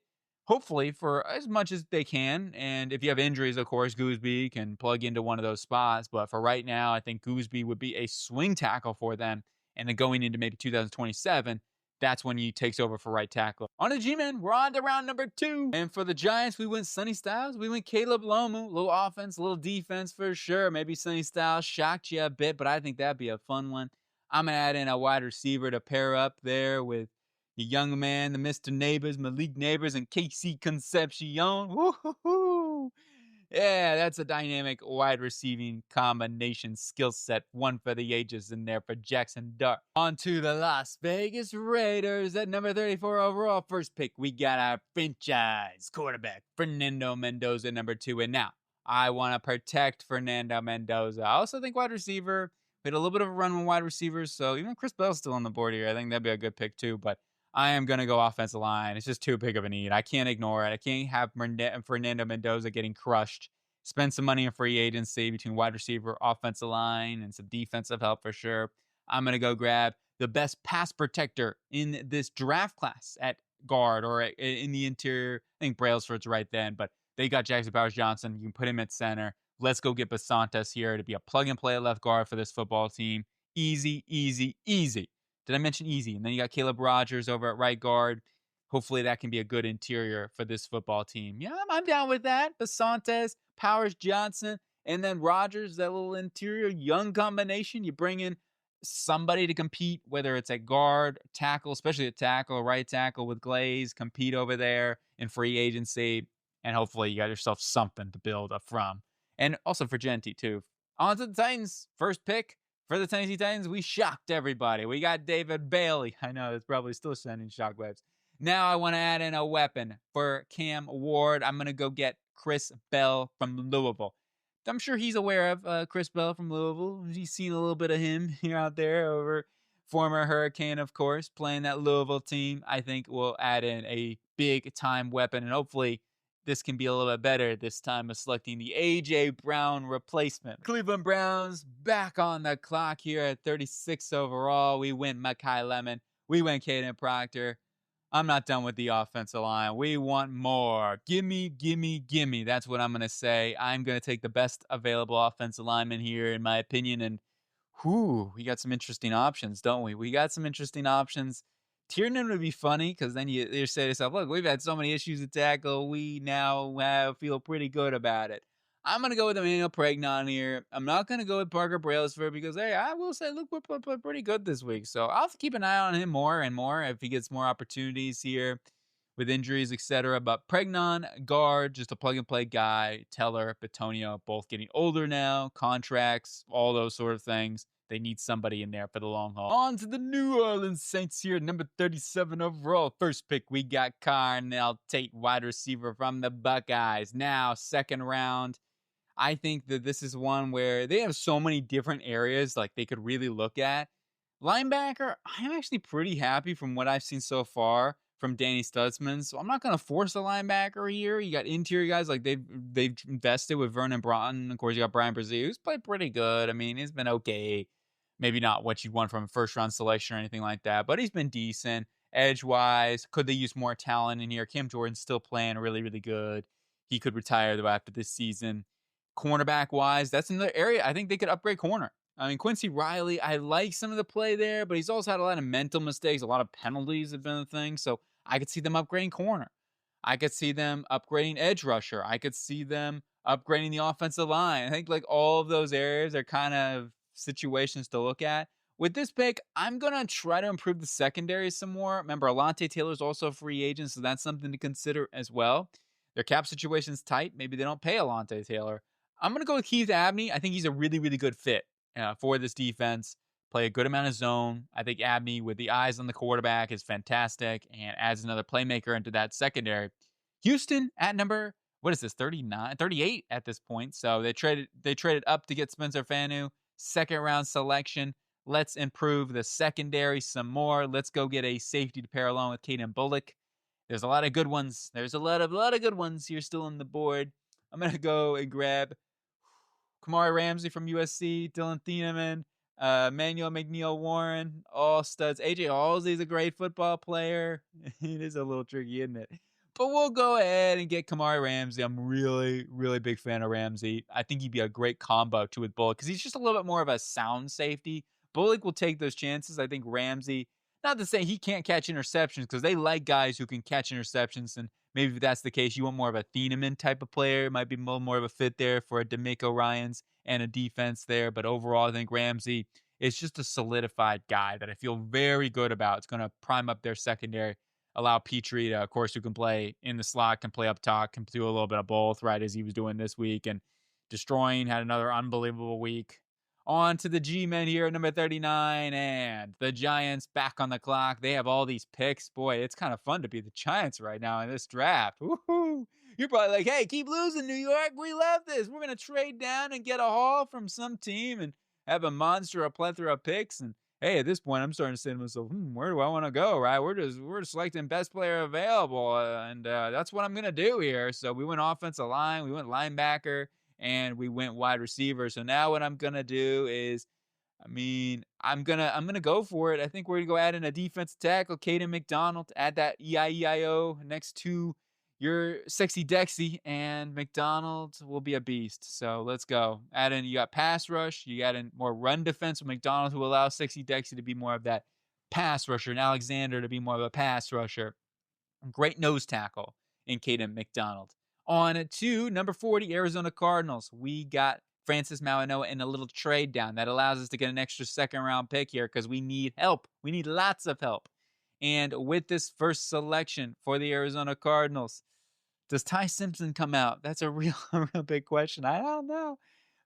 hopefully for as much as they can. And if you have injuries, of course, Goosby can plug into one of those spots. But for right now, I think Goosby would be a swing tackle for them. And then going into maybe 2027, that's when he takes over for right tackle. On to G-Men, we're on to round number 2. And for the Giants, we went Sonny Styles. We went Caleb Lomu. A little offense, a little defense for sure. Maybe Sonny Styles shocked you a bit, but I think that'd be a fun one. I'm going to add in a wide receiver to pair up there with the young man, the Mr. Neighbors, Malik Neighbors, and Casey Concepcion. Woo-hoo-hoo. Yeah, that's a dynamic wide receiving combination skill set. One for the ages in there for Jackson Dart. On to the Las Vegas Raiders at number 34 overall. First pick, we got our franchise quarterback, Fernando Mendoza, number 2. And now, I want to protect Fernando Mendoza. I also think wide receiver. We had a little bit of a run with wide receivers, so even Chris Bell's still on the board here. I think that'd be a good pick too, but I am going to go offensive line. It's just too big of a need. I can't ignore it. I can't have Fernando Mendoza getting crushed. Spend some money in free agency between wide receiver, offensive line, and some defensive help for sure. I'm going to go grab the best pass protector in this draft class at guard or in the interior. I think Brailsford's right then, but they got Jackson Powers-Johnson. You can put him at center. Let's go get Basantas here to be a plug-and-play left guard for this football team. Easy, easy, easy. Did I mention easy? And then you got Caleb Rogers over at right guard. Hopefully that can be a good interior for this football team. Yeah, I'm down with that. Basantes, Powers-Johnson, and then Rogers, that little interior young combination. You bring in somebody to compete, whether it's at guard, tackle, especially at tackle, right tackle with Glaze, compete over there in free agency. And hopefully you got yourself something to build up from. And also for Genti, too. On to the Titans. First pick. For the Tennessee Titans, we shocked everybody. We got David Bailey. I know it's probably still sending shockwaves. Now I want to add in a weapon for Cam Ward. I'm going to go get Chris Bell from Louisville. I'm sure he's aware of Chris Bell from Louisville. He's seen a little bit of him here out there over former Hurricane, of course, playing that Louisville team. I think we'll add in a big time weapon, and hopefully this can be a little bit better this time of selecting the A.J. Brown replacement. Cleveland Browns back on the clock here at 36 overall. We went Mekhi Lemon. We went Caden Proctor. I'm not done with the offensive line. We want more. Gimme, gimme, gimme. That's what I'm going to say. I'm going to take the best available offensive lineman here, in my opinion. And we got some interesting options, don't we? We got some interesting options. Tiernan would be funny because then you say to yourself, look, we've had so many issues to tackle. We now feel pretty good about it. I'm going to go with Emmanuel Pregnon here. I'm not going to go with Parker Brailsford because, hey, I will say, look, we're pretty good this week. So I'll have to keep an eye on him more and more if he gets more opportunities here with injuries, etc. But Pregnon, guard, just a plug-and-play guy. Teller, Bitonio, both getting older now. Contracts, all those sort of things. They need somebody in there for the long haul. On to the New Orleans Saints here, number 37 overall. First pick, we got Carnell Tate, wide receiver from the Buckeyes. Now, second round. I think that this is one where they have so many different areas like they could really look at. Linebacker, I'm actually pretty happy from what I've seen so far from Danny Stutzman. So I'm not going to force a linebacker here. You got interior guys like they've invested with Vernon Broughton. Of course, you got Brian Brzee, who's played pretty good. I mean, he's been okay. Maybe not what you'd want from a first-round selection or anything like that, but he's been decent. Edge-wise, could they use more talent in here? Cam Jordan's still playing really, really good. He could retire, though, after this season. Cornerback-wise, that's another area I think they could upgrade corner. I mean, Quincy Riley, I like some of the play there, but he's also had a lot of mental mistakes. A lot of penalties have been a thing, so I could see them upgrading corner. I could see them upgrading edge rusher. I could see them upgrading the offensive line. I think like all of those areas are kind of situations to look at. With this pick, I'm going to try to improve the secondary some more. Remember, Alontae Taylor's also a free agent, so that's something to consider as well. Their cap situation's tight. Maybe they don't pay Alontae Taylor. I'm going to go with Keith Abney. I think he's a really, really good fit for this defense. Play a good amount of zone. I think Abney, with the eyes on the quarterback, is fantastic and adds another playmaker into that secondary. Houston at number, 38 at this point. So they traded up to get Spencer Fanu, second round selection. Let's improve the secondary some more. Let's go get a safety to pair along with Caden Bullock. There's a lot of good ones. There's a lot of good ones here still on the board. I'm going to go and grab Kamari Ramsey from USC, Dylan Thieneman, Manuel McNeil Warren, all studs. AJ Halsey's a great football player. It is a little tricky, isn't it? But we'll go ahead and get Kamari Ramsey. I'm really, really big fan of Ramsey. I think he'd be a great combo too with Bullock because he's just a little bit more of a sound safety. Bullock will take those chances. I think Ramsey, not to say he can't catch interceptions because they like guys who can catch interceptions. And maybe if that's the case, you want more of a Thieneman type of player. It might be more of a fit there for a D'Amico Ryans and a defense there. But overall, I think Ramsey is just a solidified guy that I feel very good about. It's going to prime up their secondary. Allow Petrie, to, of course, who can play in the slot, can play up top, can do a little bit of both, right, as he was doing this week. And Destroying had another unbelievable week. On to the G-men here at number 39, and the Giants back on the clock. They have all these picks. Boy, it's kind of fun to be the Giants right now in this draft. Woohoo! You're probably like, hey, keep losing, New York. We love this. We're going to trade down and get a haul from some team and have a plethora of picks. And hey, at this point, I'm starting to say to myself, where do I want to go, right? We're selecting best player available, and that's what I'm going to do here. So we went offensive line, we went linebacker, and we went wide receiver. So now what I'm going to do is, I'm gonna go for it. I think we're gonna go add in a defensive tackle, Caden McDonald, add that EIEIO next to your Sexy Dexy, and McDonald will be a beast. So let's go. Add in, you got pass rush, you got in more run defense with McDonald, who allows Sexy Dexy to be more of that pass rusher, and Alexander to be more of a pass rusher. Great nose tackle in Caden McDonald. On to number 40, Arizona Cardinals. We got Francis Mauigoa in a little trade down that allows us to get an extra second-round pick here because we need help. We need lots of help. And with this first selection for the Arizona Cardinals, does Ty Simpson come out? That's a real big question. I don't know.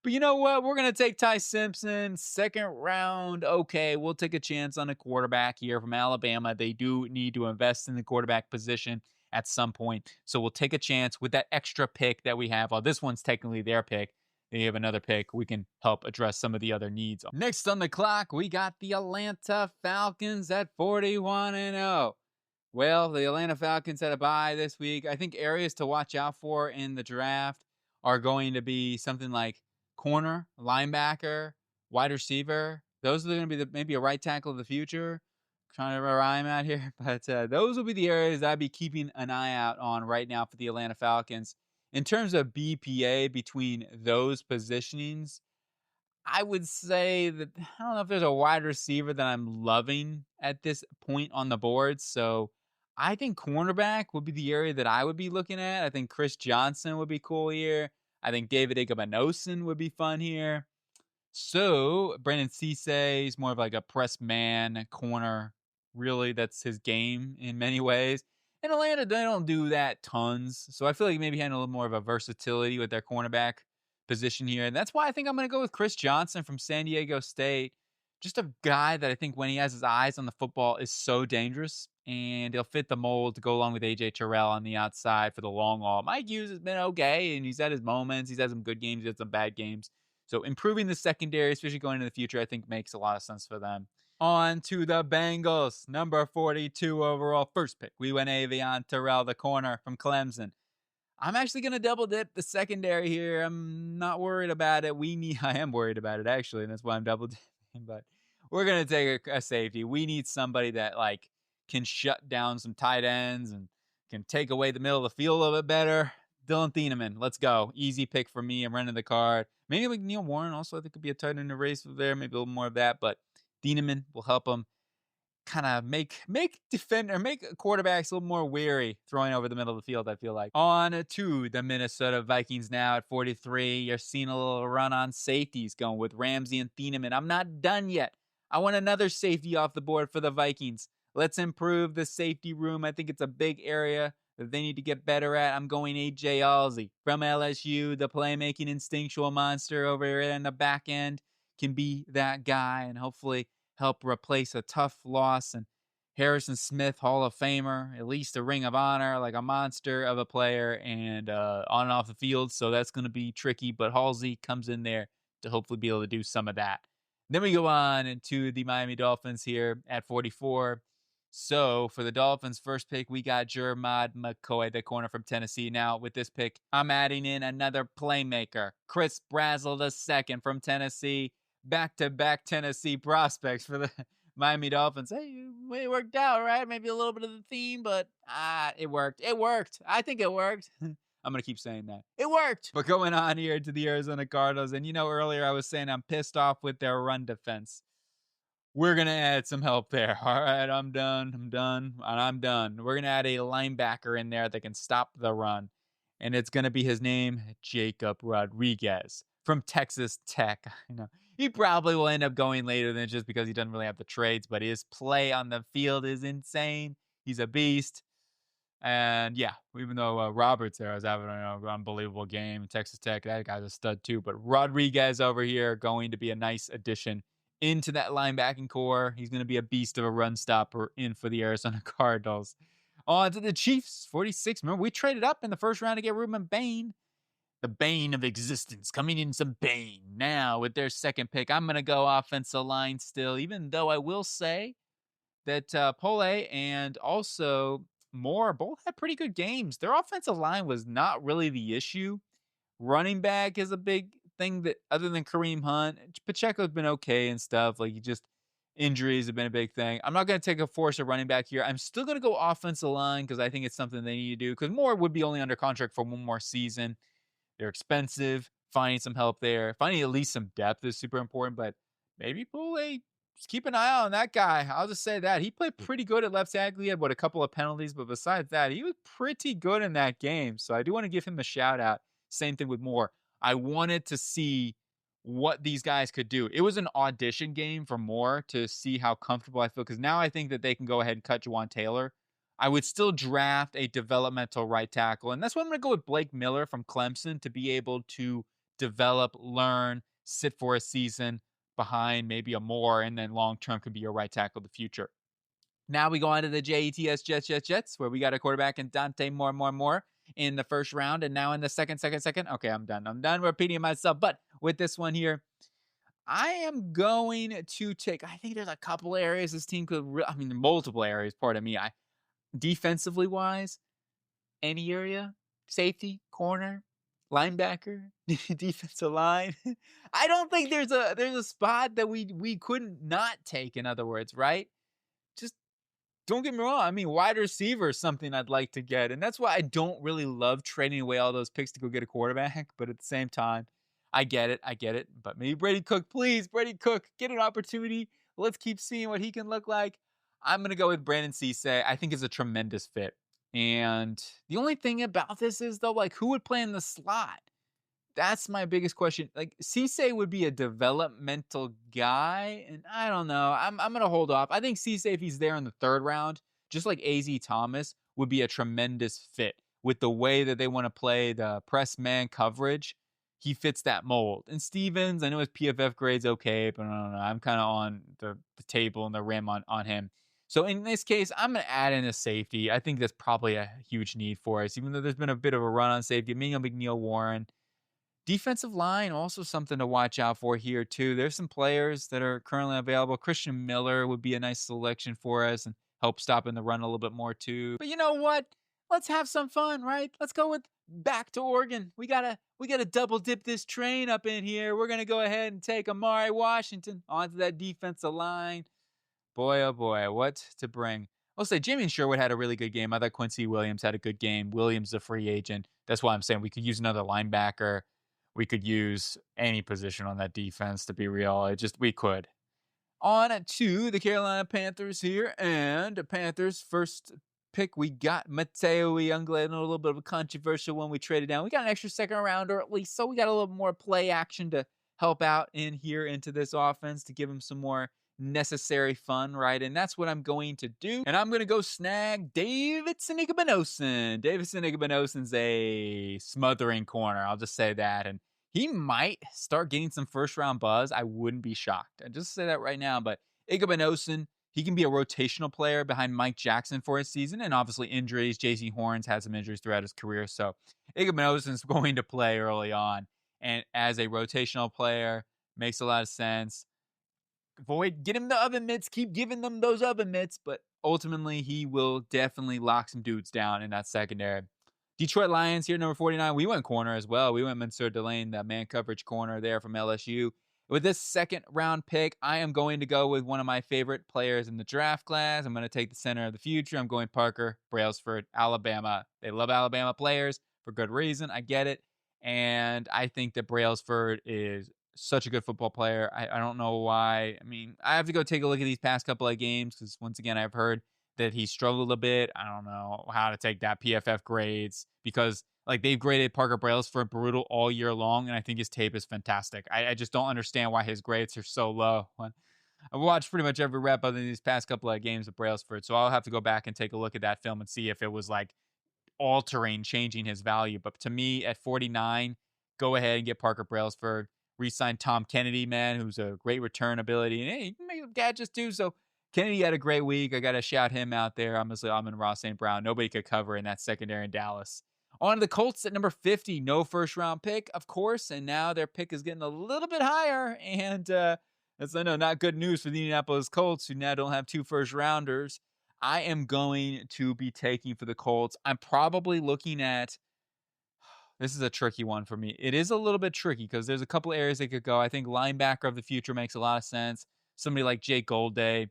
But you know what? We're going to take Ty Simpson, second round. Okay, we'll take a chance on a quarterback here from Alabama. They do need to invest in the quarterback position at some point. So we'll take a chance with that extra pick that we have. Well, this one's technically their pick. They have another pick. We can help address some of the other needs. Next on the clock, we got the Atlanta Falcons at 41-0. Well, the Atlanta Falcons had a bye this week. I think areas to watch out for in the draft are going to be something like corner, linebacker, wide receiver. Those are going to be maybe a right tackle of the future. Trying to rhyme out here, but those will be the areas I'd be keeping an eye out on right now for the Atlanta Falcons. In terms of BPA between those positionings, I would say that I don't know if there's a wide receiver that I'm loving at this point on the board. So I think cornerback would be the area that I would be looking at. I think Chris Johnson would be cool here. I think David Igabanosin would be fun here. So Brandon Cisse is more of like a press man corner. Really, that's his game in many ways. In Atlanta, they don't do that tons. So I feel like maybe having a little more of a versatility with their cornerback position here. And that's why I think I'm going to go with Chris Johnson from San Diego State. Just a guy that I think when he has his eyes on the football is so dangerous. And he'll fit the mold to go along with A.J. Terrell on the outside for the long haul. Mike Hughes has been okay, and he's had his moments. He's had some good games. He's had some bad games. So improving the secondary, especially going into the future, I think makes a lot of sense for them. On to the Bengals, number 42 overall, first pick. We went Avion Terrell, the corner from Clemson. I'm actually going to double dip the secondary here. I'm not worried about it. I am worried about it, actually, and that's why I'm double dipping. But we're going to take a safety. We need somebody that, like, can shut down some tight ends and can take away the middle of the field a little bit better. Dylan Thieneman, let's go. Easy pick for me. I'm running the card. Maybe like Neil Warren also, I think, could be a tight end in the race there. Maybe a little more of that. But Thieneman will help him kind of make quarterbacks a little more weary throwing over the middle of the field, I feel like. On to the Minnesota Vikings now at 43. You're seeing a little run on safeties going with Ramsey and Thieneman. I'm not done yet. I want another safety off the board for the Vikings. Let's improve the safety room. I think it's a big area that they need to get better at. I'm going A.J. Alsey from LSU, the playmaking instinctual monster over here in the back end can be that guy and hopefully help replace a tough loss. And Harrison Smith, Hall of Famer, at least a Ring of Honor, like a monster of a player and on and off the field. So that's going to be tricky, but Halsey comes in there to hopefully be able to do some of that. Then we go on into the Miami Dolphins here at 44. So for the Dolphins' first pick, we got Jermod McCoy, the corner from Tennessee. Now with this pick, I'm adding in another playmaker, Chris Brazzell II from Tennessee. Back-to-back Tennessee prospects for the Miami Dolphins. Hey, it worked out, right? Maybe a little bit of the theme, but it worked. It worked. I think it worked. I'm going to keep saying that. It worked. But going on here to the Arizona Cardinals, and earlier I was saying I'm pissed off with their run defense. We're going to add some help there. All right, I'm done, and I'm done. We're going to add a linebacker in there that can stop the run, and it's going to be his name, Jacob Rodriguez from Texas Tech. He probably will end up going later than just because he doesn't really have the trades, but his play on the field is insane. He's a beast. And yeah, even though Roberts there was having an unbelievable game, Texas Tech, that guy's a stud too. But Rodriguez over here going to be a nice addition into that linebacking core. He's going to be a beast of a run stopper in for the Arizona Cardinals. On to the Chiefs, 46. Remember, we traded up in the first round to get Rueben Bain. The bane of existence, coming in some bane. Now, with their second pick, I'm going to go offensive line still, even though I will say that Pole and also Moore both had pretty good games. Their offensive line was not really the issue. Running back is a big thing that, other than Kareem Hunt, Pacheco's been okay and stuff. Like, injuries have been a big thing. I'm not going to take a force of running back here. I'm still going to go offensive line because I think it's something they need to do. Because Moore would be only under contract for one more season. They're expensive. Finding some help there. Finding at least some depth is super important, but maybe just keep an eye on that guy. I'll just say that. He played pretty good at left tackle. He had, a couple of penalties, but besides that, he was pretty good in that game. So I do want to give him a shout out. Same thing with Moore. I wanted to see what these guys could do. It was an audition game for Moore to see how comfortable I feel, because now I think that they can go ahead and cut Juwan Taylor. I would still draft a developmental right tackle. And that's why I'm going to go with Blake Miller from Clemson to be able to develop, learn, sit for a season behind maybe a Moore, and then long term could be your right tackle of the future. Now we go on to the Jets, where we got a quarterback in Dante Moore in the first round, and now in the second. Okay, I'm done repeating myself. But with this one here, I am going to take. I think there's a couple areas this team could. Multiple areas. Pardon me. Defensively wise, any area, safety, corner, linebacker, defensive line. I don't think there's a spot that we couldn't not take. In other words, right? Just don't get me wrong. Wide receiver is something I'd like to get. And that's why I don't really love trading away all those picks to go get a quarterback. But at the same time, I get it. But maybe Brady Cook, please, Brady Cook, get an opportunity. Let's keep seeing what he can look like. I'm going to go with Brandon Cisse. I think is a tremendous fit. And the only thing about this is, though, like, who would play in the slot? That's my biggest question. Like, Cisse would be a developmental guy, and I don't know. I'm gonna hold off. I think Cisse, if he's there in the third round, just like AZ Thomas, would be a tremendous fit with the way that they want to play the press man coverage. He fits that mold. And Stevens, I know his PFF grade's okay, but I don't know. I'm kind of on the table and the rim on him. So in this case, I'm going to add in a safety. I think that's probably a huge need for us, even though there's been a bit of a run on safety. Emmanuel McNeil Warren. Defensive line, also something to watch out for here, too. There's some players that are currently available. Christian Miller would be a nice selection for us and help stop in the run a little bit more, too. But you know what? Let's have some fun, right? Let's go with back to Oregon. We gotta double dip this train up in here. We're gonna go ahead and take Amari Washington onto that defensive line. Boy, oh boy, what to bring. I'll say Jamie Sherwood had a really good game. I thought Quincy Williams had a good game. Williams is a free agent. That's why I'm saying we could use another linebacker. We could use any position on that defense, to be real. We could. On to the Carolina Panthers here. And the Panthers' first pick, we got Mateo Youngled, a little bit of a controversial one. We traded down. We got an extra second rounder at least, so we got a little more play action to help out in here into this offense to give him some more necessary fun, right? And that's what I'm going to do. And I'm going to go snag Davidson Igbinosun. Davidson Igbinosun's a smothering corner. I'll just say that. And he might start getting some first round buzz. I wouldn't be shocked. I just say that right now. But Igbinosun, he can be a rotational player behind Mike Jackson for his season. And obviously injuries. JC Horns had some injuries throughout his career. So Igbinosun's going to play early on. And as a rotational player, makes a lot of sense. Void, get him the oven mitts, keep giving them those oven mitts, but ultimately he will definitely lock some dudes down in that secondary. Detroit Lions here, number 49. We went corner as well. We went Mansour Delane, the man coverage corner there from LSU. With this second round pick, I am going to go with one of my favorite players in the draft class. I'm going to take the center of the future. I'm going Parker Brailsford, Alabama. They love Alabama players for good reason. I get it. And I think that Brailsford is such a good football player. I don't know why. I have to go take a look at these past couple of games because, once again, I've heard that he struggled a bit. I don't know how to take that PFF grades because, like, they've graded Parker Brailsford brutal all year long, and I think his tape is fantastic. I just don't understand why his grades are so low. I've watched pretty much every rep other than these past couple of games of Brailsford, so I'll have to go back and take a look at that film and see if it was, like, changing his value. But to me, at 49, go ahead and get Parker Brailsford. Re-signed Tom Kennedy, man, who's a great return ability. And hey, you can make gadgets too. So Kennedy had a great week. I got to shout him out there. Obviously, Amon-Ra St. Brown. Nobody could cover in that secondary in Dallas. On to the Colts at number 50. No first round pick, of course. And now their pick is getting a little bit higher. And that's, I know, not good news for the Indianapolis Colts, who now don't have 2 first rounders. I am going to be taking for the Colts. I'm probably looking at, this is a tricky one for me. It is a little bit tricky because there's a couple areas they could go. I think linebacker of the future makes a lot of sense. Somebody like Jake Golday,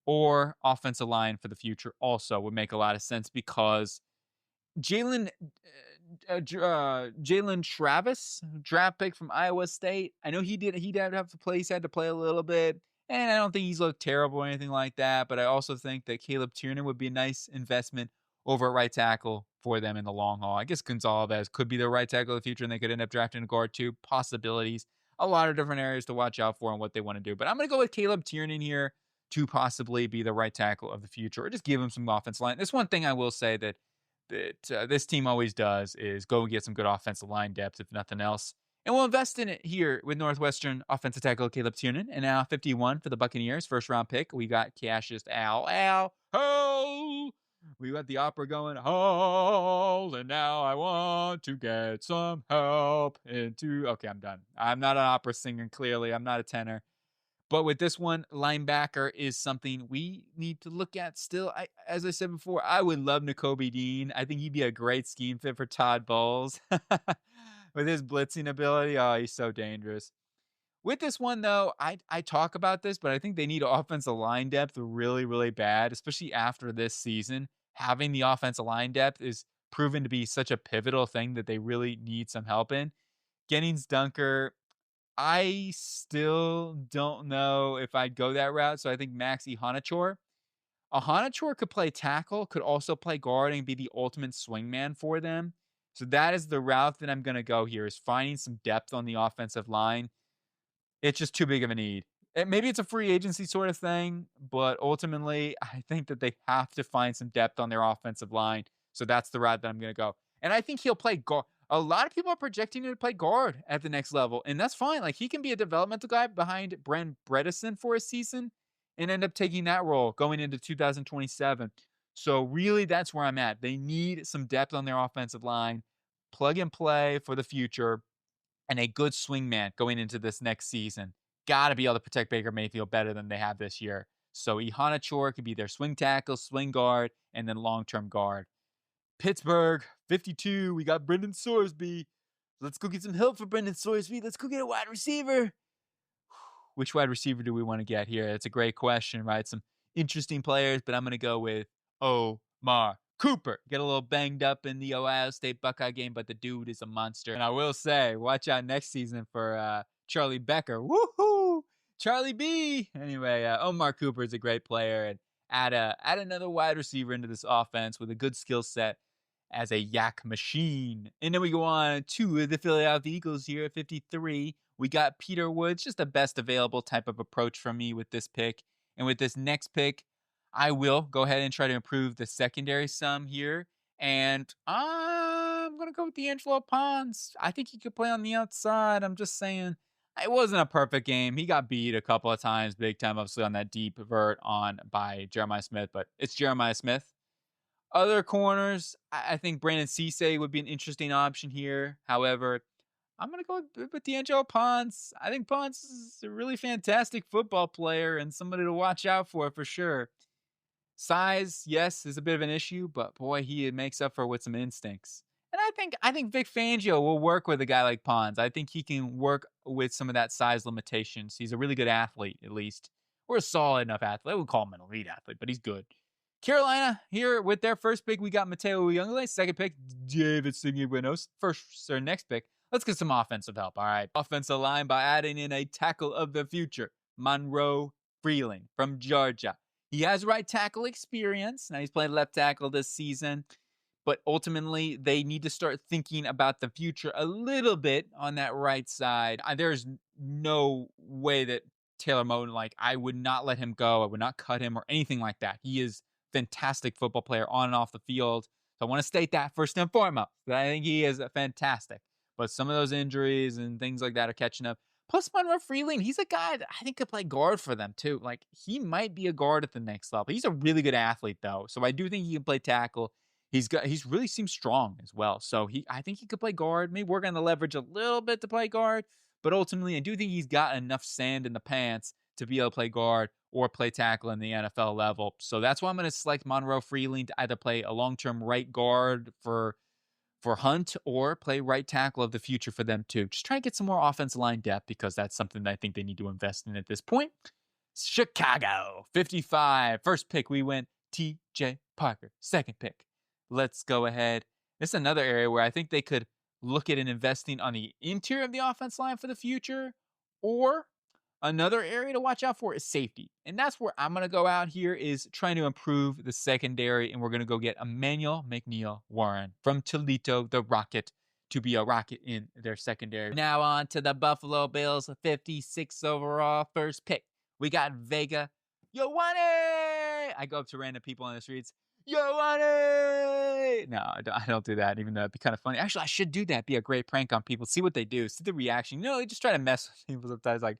or offensive line for the future also would make a lot of sense because Jalen Travis, draft pick from Iowa State. I know he'd have to play. He's had to play a little bit, and I don't think he's looked terrible or anything like that. But I also think that Caleb Tiernan would be a nice investment over at right tackle for them in the long haul. I guess Gonzalez could be the right tackle of the future, and they could end up drafting a guard too. Possibilities. A lot of different areas to watch out for and what they want to do. But I'm going to go with Caleb Tiernan here to possibly be the right tackle of the future, or just give him some offensive line. There's one thing I will say that this team always does is go and get some good offensive line depth, if nothing else. And we'll invest in it here with Northwestern offensive tackle Caleb Tiernan. And now 51 for the Buccaneers, first round pick. We got Cassius Al. We got the opera going, Hall, and now I want to get some help into. Okay, I'm done. I'm not an opera singer, clearly. I'm not a tenor. But with this one, linebacker is something we need to look at still. As I said before, I would love Nakobe Dean. I think he'd be a great scheme fit for Todd Bowles. With his blitzing ability, oh, he's so dangerous. With this one, though, I talk about this, but I think they need offensive line depth really, really bad, especially after this season. Having the offensive line depth is proven to be such a pivotal thing that they really need some help in. Gennings Dunker, I still don't know if I'd go that route, so I think Maxi Honachor. Honachor could play tackle, could also play guard and be the ultimate swingman for them. So that is the route that I'm going to go here, is finding some depth on the offensive line. It's just too big of a need. Maybe it's a free agency sort of thing, but ultimately, I think that they have to find some depth on their offensive line. So that's the route that I'm going to go. And I think he'll play guard. A lot of people are projecting him to play guard at the next level, and that's fine. Like, he can be a developmental guy behind Brent Bredesen for a season and end up taking that role going into 2027. So really, that's where I'm at. They need some depth on their offensive line, plug and play for the future, and a good swingman going into this next season. Got to be able to protect Baker Mayfield better than they have this year. So Ihanachor could be their swing tackle, swing guard, and then long-term guard. Pittsburgh, 52. We got Brendan Sorsby. Let's go get some help for Brendan Sorsby. Let's go get a wide receiver. Which wide receiver do we want to get here? It's a great question, right? Some interesting players, but I'm going to go with Omar Cooper. Get a little banged up in the Ohio State Buckeye game, but the dude is a monster. And I will say, watch out next season for Charlie Becker. Woohoo! Charlie B. Anyway, Omar Cooper is a great player, and add another wide receiver into this offense with a good skill set as a yak machine. And then we go on to the Philadelphia Eagles here at 53. We got Peter Woods, just the best available type of approach from me with this pick. And with this next pick, I will go ahead and try to improve the secondary some here. And I'm going to go with D'Angelo Pons. I think he could play on the outside. I'm just saying. It wasn't a perfect game. He got beat a couple of times, big time, obviously, on that deep vert by Jeremiah Smith. But it's Jeremiah Smith. Other corners, I think Brandon Cisse would be an interesting option here. However, I'm going to go with D'Angelo Pons. I think Pons is a really fantastic football player and somebody to watch out for sure. Size, yes, is a bit of an issue, but boy, he makes up for it with some instincts. And I think Vic Fangio will work with a guy like Pons. I think he can work with some of that size limitations. He's a really good athlete, at least. Or a solid enough athlete. I would call him an elite athlete, but he's good. Carolina, here with their first pick, we got Mateo Uyunglele. Second pick, David Buenos. Next pick, let's get some offensive help. All right. Offensive line by adding in a tackle of the future, Monroe Freeling from Georgia. He has right tackle experience. Now he's playing left tackle this season. But ultimately, they need to start thinking about the future a little bit on that right side. There's no way that Taylor Moton, I would not let him go. I would not cut him or anything like that. He is a fantastic football player on and off the field. So I want to state that first and foremost. I think he is fantastic. But some of those injuries and things like that are catching up. Plus, Monroe Freeling, he's a guy that I think could play guard for them, too. He might be a guard at the next level. He's a really good athlete, though. So I do think he can play tackle. He's really seems strong as well. So I think he could play guard. Maybe work on the leverage a little bit to play guard. But ultimately, I do think he's got enough sand in the pants to be able to play guard or play tackle in the NFL level. So that's why I'm going to select Monroe Freeling to either play a long-term right guard for Hunt or play right tackle of the future for them too. Just try to get some more offensive line depth because that's something that I think they need to invest in at this point. Chicago, 55. First pick, we went T.J. Parker. Second pick, let's go ahead. This is another area where I think they could look at investing on the interior of the offense line for the future, or another area to watch out for is safety. And that's where I'm going to go out here, is trying to improve the secondary, and we're going to go get Emmanuel McNeil Warren from Toledo, the Rocket, to be a Rocket in their secondary. Now on to the Buffalo Bills, 56 overall, first pick. We got Vega Ioane. I go up to random people on the streets. Giovanni! No, I don't do that, even though it'd be kind of funny. Actually, I should do that. Be a great prank on people. See what they do. See the reaction. They just try to mess with people sometimes. Like,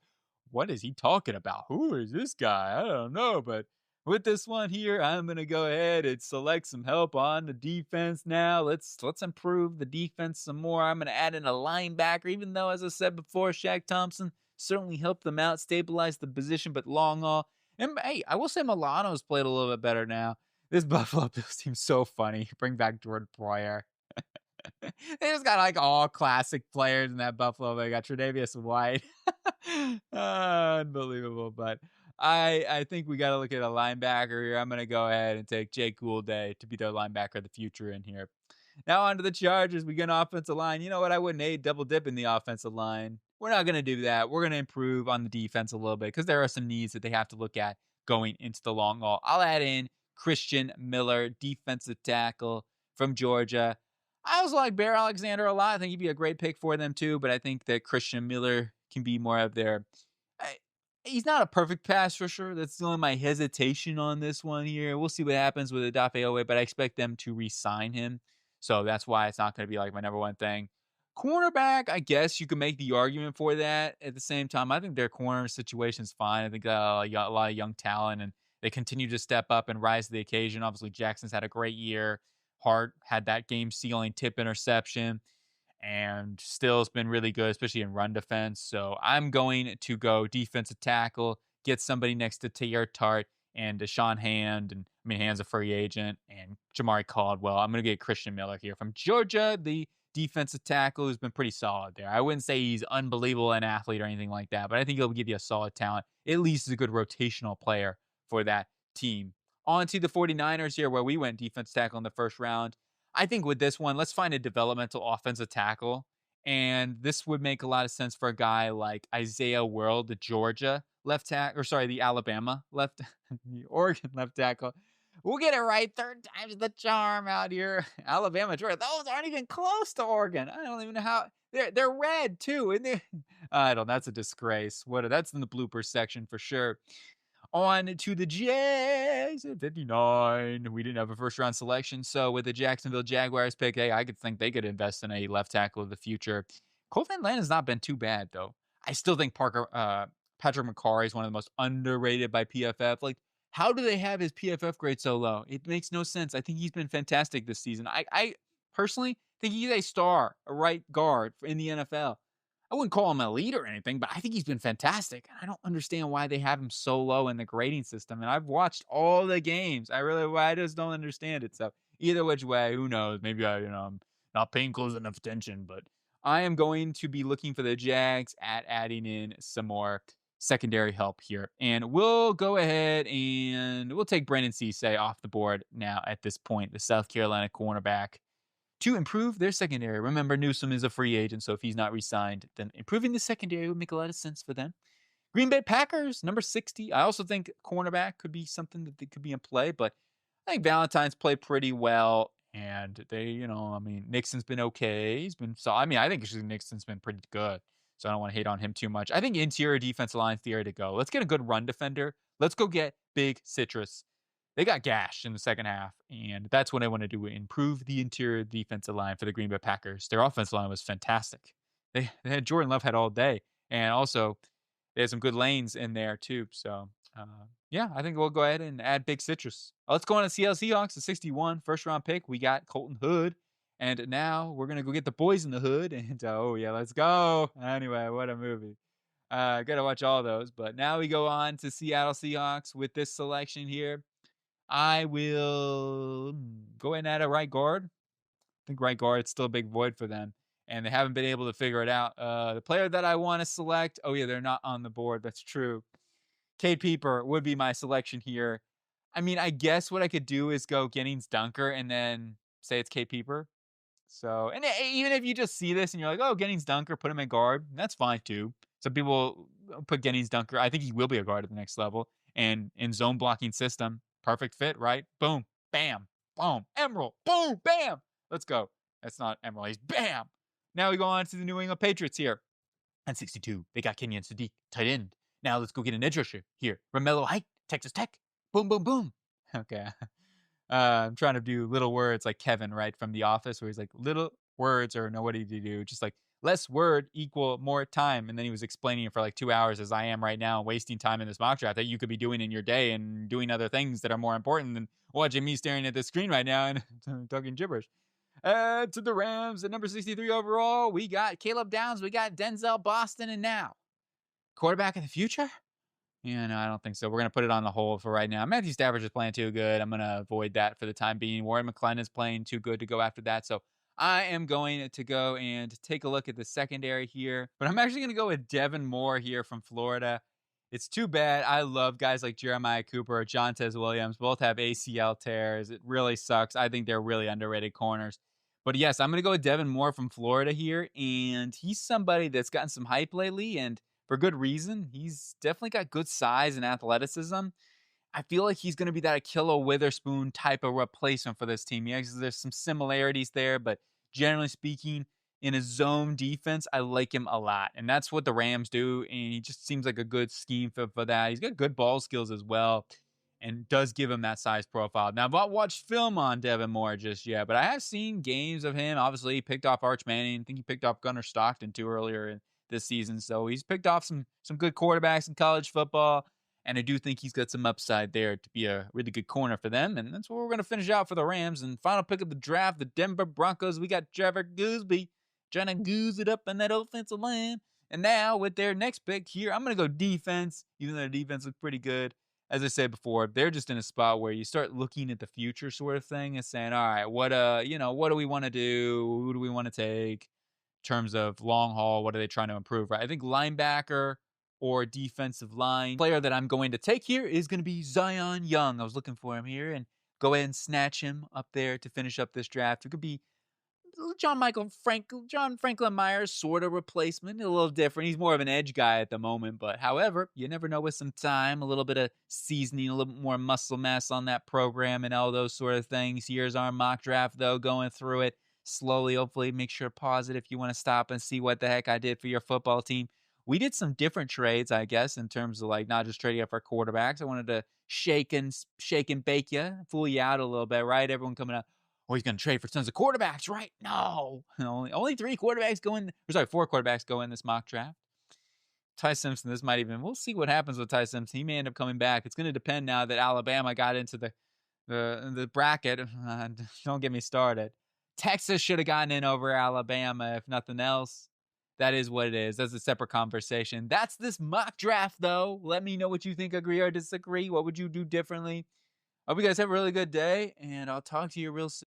what is he talking about? Who is this guy? I don't know. But with this one here, I'm gonna go ahead and select some help on the defense now. Let's improve the defense some more. I'm gonna add in a linebacker, even though, as I said before, Shaq Thompson certainly helped them out, stabilize the position, but long haul. And hey, I will say Milano's played a little bit better now. This Buffalo Bills team's so funny. Bring back Jordan Poyer. They just got like all classic players in that Buffalo. They got Tre'Davious White. Unbelievable. But I think we got to look at a linebacker here. I'm going to go ahead and take Jake Goulday to be their linebacker of the future in here. Now on to the Chargers. We get an offensive line. You know what? I wouldn't hate double dip in the offensive line. We're not going to do that. We're going to improve on the defense a little bit because there are some needs that they have to look at going into the long haul. I'll add in Christian Miller, defensive tackle from Georgia. I also like Bear Alexander a lot. I think he'd be a great pick for them too, but I think that Christian Miller can be more of their. He's not a perfect pass rusher. That's the only my hesitation on this one here. We'll see what happens with Odafe Oweh, but I expect them to re-sign him. So that's why it's not going to be like my number one thing. Cornerback, I guess you could make the argument for that. At the same time, I think their corner situation is fine. I think a lot of young talent, and they continue to step up and rise to the occasion. Obviously, Jackson's had a great year. Hart had that game-sealing tip interception, and still has been really good, especially in run defense. So I'm going to go defensive tackle, get somebody next to Taylor Tart and Deshaun Hand. And I mean, Hand's a free agent, and Jamari Caldwell. I'm going to get Christian Miller here from Georgia, the defensive tackle who's been pretty solid there. I wouldn't say he's unbelievable an athlete or anything like that, but I think he'll give you a solid talent. At least he's a good rotational player for that team. On to the 49ers here, where we went defense tackle in the first round. I think with this one, let's find a developmental offensive tackle. And this would make a lot of sense for a guy like Isaiah World, the Georgia left tackle, or sorry, the Alabama left, the Oregon left tackle. We'll get it right. Third time's the charm out here. Alabama, Georgia. Those aren't even close to Oregon. I don't even know how they're red too. And they I don't. That's a disgrace. That's in the bloopers section for sure. On to the Jags at 59. We didn't have a first round selection. So with the Jacksonville Jaguars pick, hey, I could think they could invest in a left tackle of the future. Cole Van Landen has not been too bad, though. I still think Patrick McCarry is one of the most underrated by PFF. Like, how do they have his PFF grade so low? It makes no sense. I think he's been fantastic this season. I personally think he's a star, a right guard in the NFL. I wouldn't call him elite or anything, but I think he's been fantastic. I don't understand why they have him so low in the grading system. And I've watched all the games. I just don't understand it. So either which way, who knows? Maybe I'm not paying close enough attention, but I am going to be looking for the Jags at adding in some more secondary help here. And we'll go ahead and we'll take Brendan Cisse off the board now at this point, the South Carolina cornerback, to improve their secondary. Remember, Newsome is a free agent, so if he's not re-signed, then improving the secondary would make a lot of sense for them. Green Bay Packers, number 60. I also think cornerback could be something that could be in play, but I think Valentine's played pretty well, and Nixon's been okay. I think Nixon's been pretty good, so I don't want to hate on him too much. I think interior defensive line's the area to go. Let's get a good run defender. Let's go get Big Citrus. They got gashed in the second half, and that's what I want to do, improve the interior defensive line for the Green Bay Packers. Their offensive line was fantastic. They had Jordan Love had all day, and also they had some good lanes in there too. So, yeah, I think we'll go ahead and add Big Citrus. Let's go on to Seattle Seahawks, the 61 first-round pick. We got Colton Hood, and now we're going to go get the boys in the hood, and oh, yeah, let's go. Anyway, what a movie. Got to watch all those, but now we go on to Seattle Seahawks with this selection here. I will go ahead and add a right guard. I think right guard, it's still a big void for them, and they haven't been able to figure it out. The player that I want to select, oh yeah, they're not on the board. That's true. Cade Peeper would be my selection here. I mean, I guess what I could do is go Gennings Dunker and then say it's Cade Peeper. So, and even if you just see this and you're like, oh, Gennings Dunker, put him at guard, that's fine too. Some people put Gennings Dunker. I think he will be a guard at the next level. And in zone blocking system, perfect fit, right? Boom, bam, boom, Emerald, boom, bam. Let's go. That's not Emerald. He's bam. Now we go on to the New England Patriots here. And 62, they got Kenyon Sadiq, tight end. Now let's go get an edge rusher here. Romello Height, Texas Tech. Boom, boom, boom. Okay. I'm trying to do little words like Kevin, right, from The Office, where he's like, little words or know what do you do? Just like less word equal more time. And then he was explaining it for like 2 hours as I am right now, wasting time in this mock draft that you could be doing in your day and doing other things that are more important than watching me staring at the screen right now and talking gibberish. To the Rams at number 63 overall, we got Caleb Downs, we got Denzel Boston, and now quarterback of the future? Yeah, no, I don't think so. We're gonna put it on the hold for right now. Matthew Stafford is playing too good. I'm gonna avoid that for the time being. Warren McClellan is playing too good to go after that. So I am going to go and take a look at the secondary here. But I'm actually gonna go with Devin Moore here from Florida. It's too bad. I love guys like Jeremiah Cooper or Jontez Williams. Both have ACL tears. It really sucks. I think they're really underrated corners. But yes, I'm gonna go with Devin Moore from Florida here. And he's somebody that's gotten some hype lately. And for good reason. He's definitely got good size and athleticism. I feel like he's going to be that Ahkello Witherspoon type of replacement for this team. Yeah, there's some similarities there, but generally speaking, in a zone defense, I like him a lot. And that's what the Rams do. And he just seems like a good scheme for that. He's got good ball skills as well and does give him that size profile. Now, I've not watched film on Devin Moore just yet, but I have seen games of him. Obviously, he picked off Arch Manning. I think he picked off Gunnar Stockton too earlier in this season. So he's picked off some good quarterbacks in college football. And I do think he's got some upside there to be a really good corner for them. And that's where we're going to finish out for the Rams. And final pick of the draft, the Denver Broncos. We got Trevor Gooseby trying to goose it up in that offensive line. And now with their next pick here, I'm going to go defense, even though the defense looks pretty good. As I said before, they're just in a spot where you start looking at the future sort of thing and saying, all right, what do we want to do? Who do we want to take? Terms of long haul, what are they trying to improve, right? I think linebacker or defensive line player that I'm going to take here is going to be Zion Young. I was looking for him here and go ahead and snatch him up there to finish up this draft. It could be John Franklin Myers sort of replacement, a little different. He's more of an edge guy at the moment, but however, you never know with some time, a little bit of seasoning, a little bit more muscle mass on that program and all those sort of things. Here's our mock draft though, going through it slowly. Hopefully, make sure to pause it if you want to stop and see what the heck I did for your football team. We did some different trades, I guess, in terms of like not just trading up our quarterbacks. I wanted to shake and bake you, fool you out a little bit, right? Everyone coming out, oh, he's going to trade for tons of quarterbacks, right? No, only 3 quarterbacks go in. Or sorry, 4 quarterbacks go in this mock draft. Ty Simpson, we'll see what happens with Ty Simpson. He may end up coming back. It's going to depend now that Alabama got into the bracket. Don't get me started. Texas should have gotten in over Alabama, if nothing else. That is what it is. That's a separate conversation. That's this mock draft, though. Let me know what you think, agree or disagree. What would you do differently? Hope you guys have a really good day, and I'll talk to you real soon.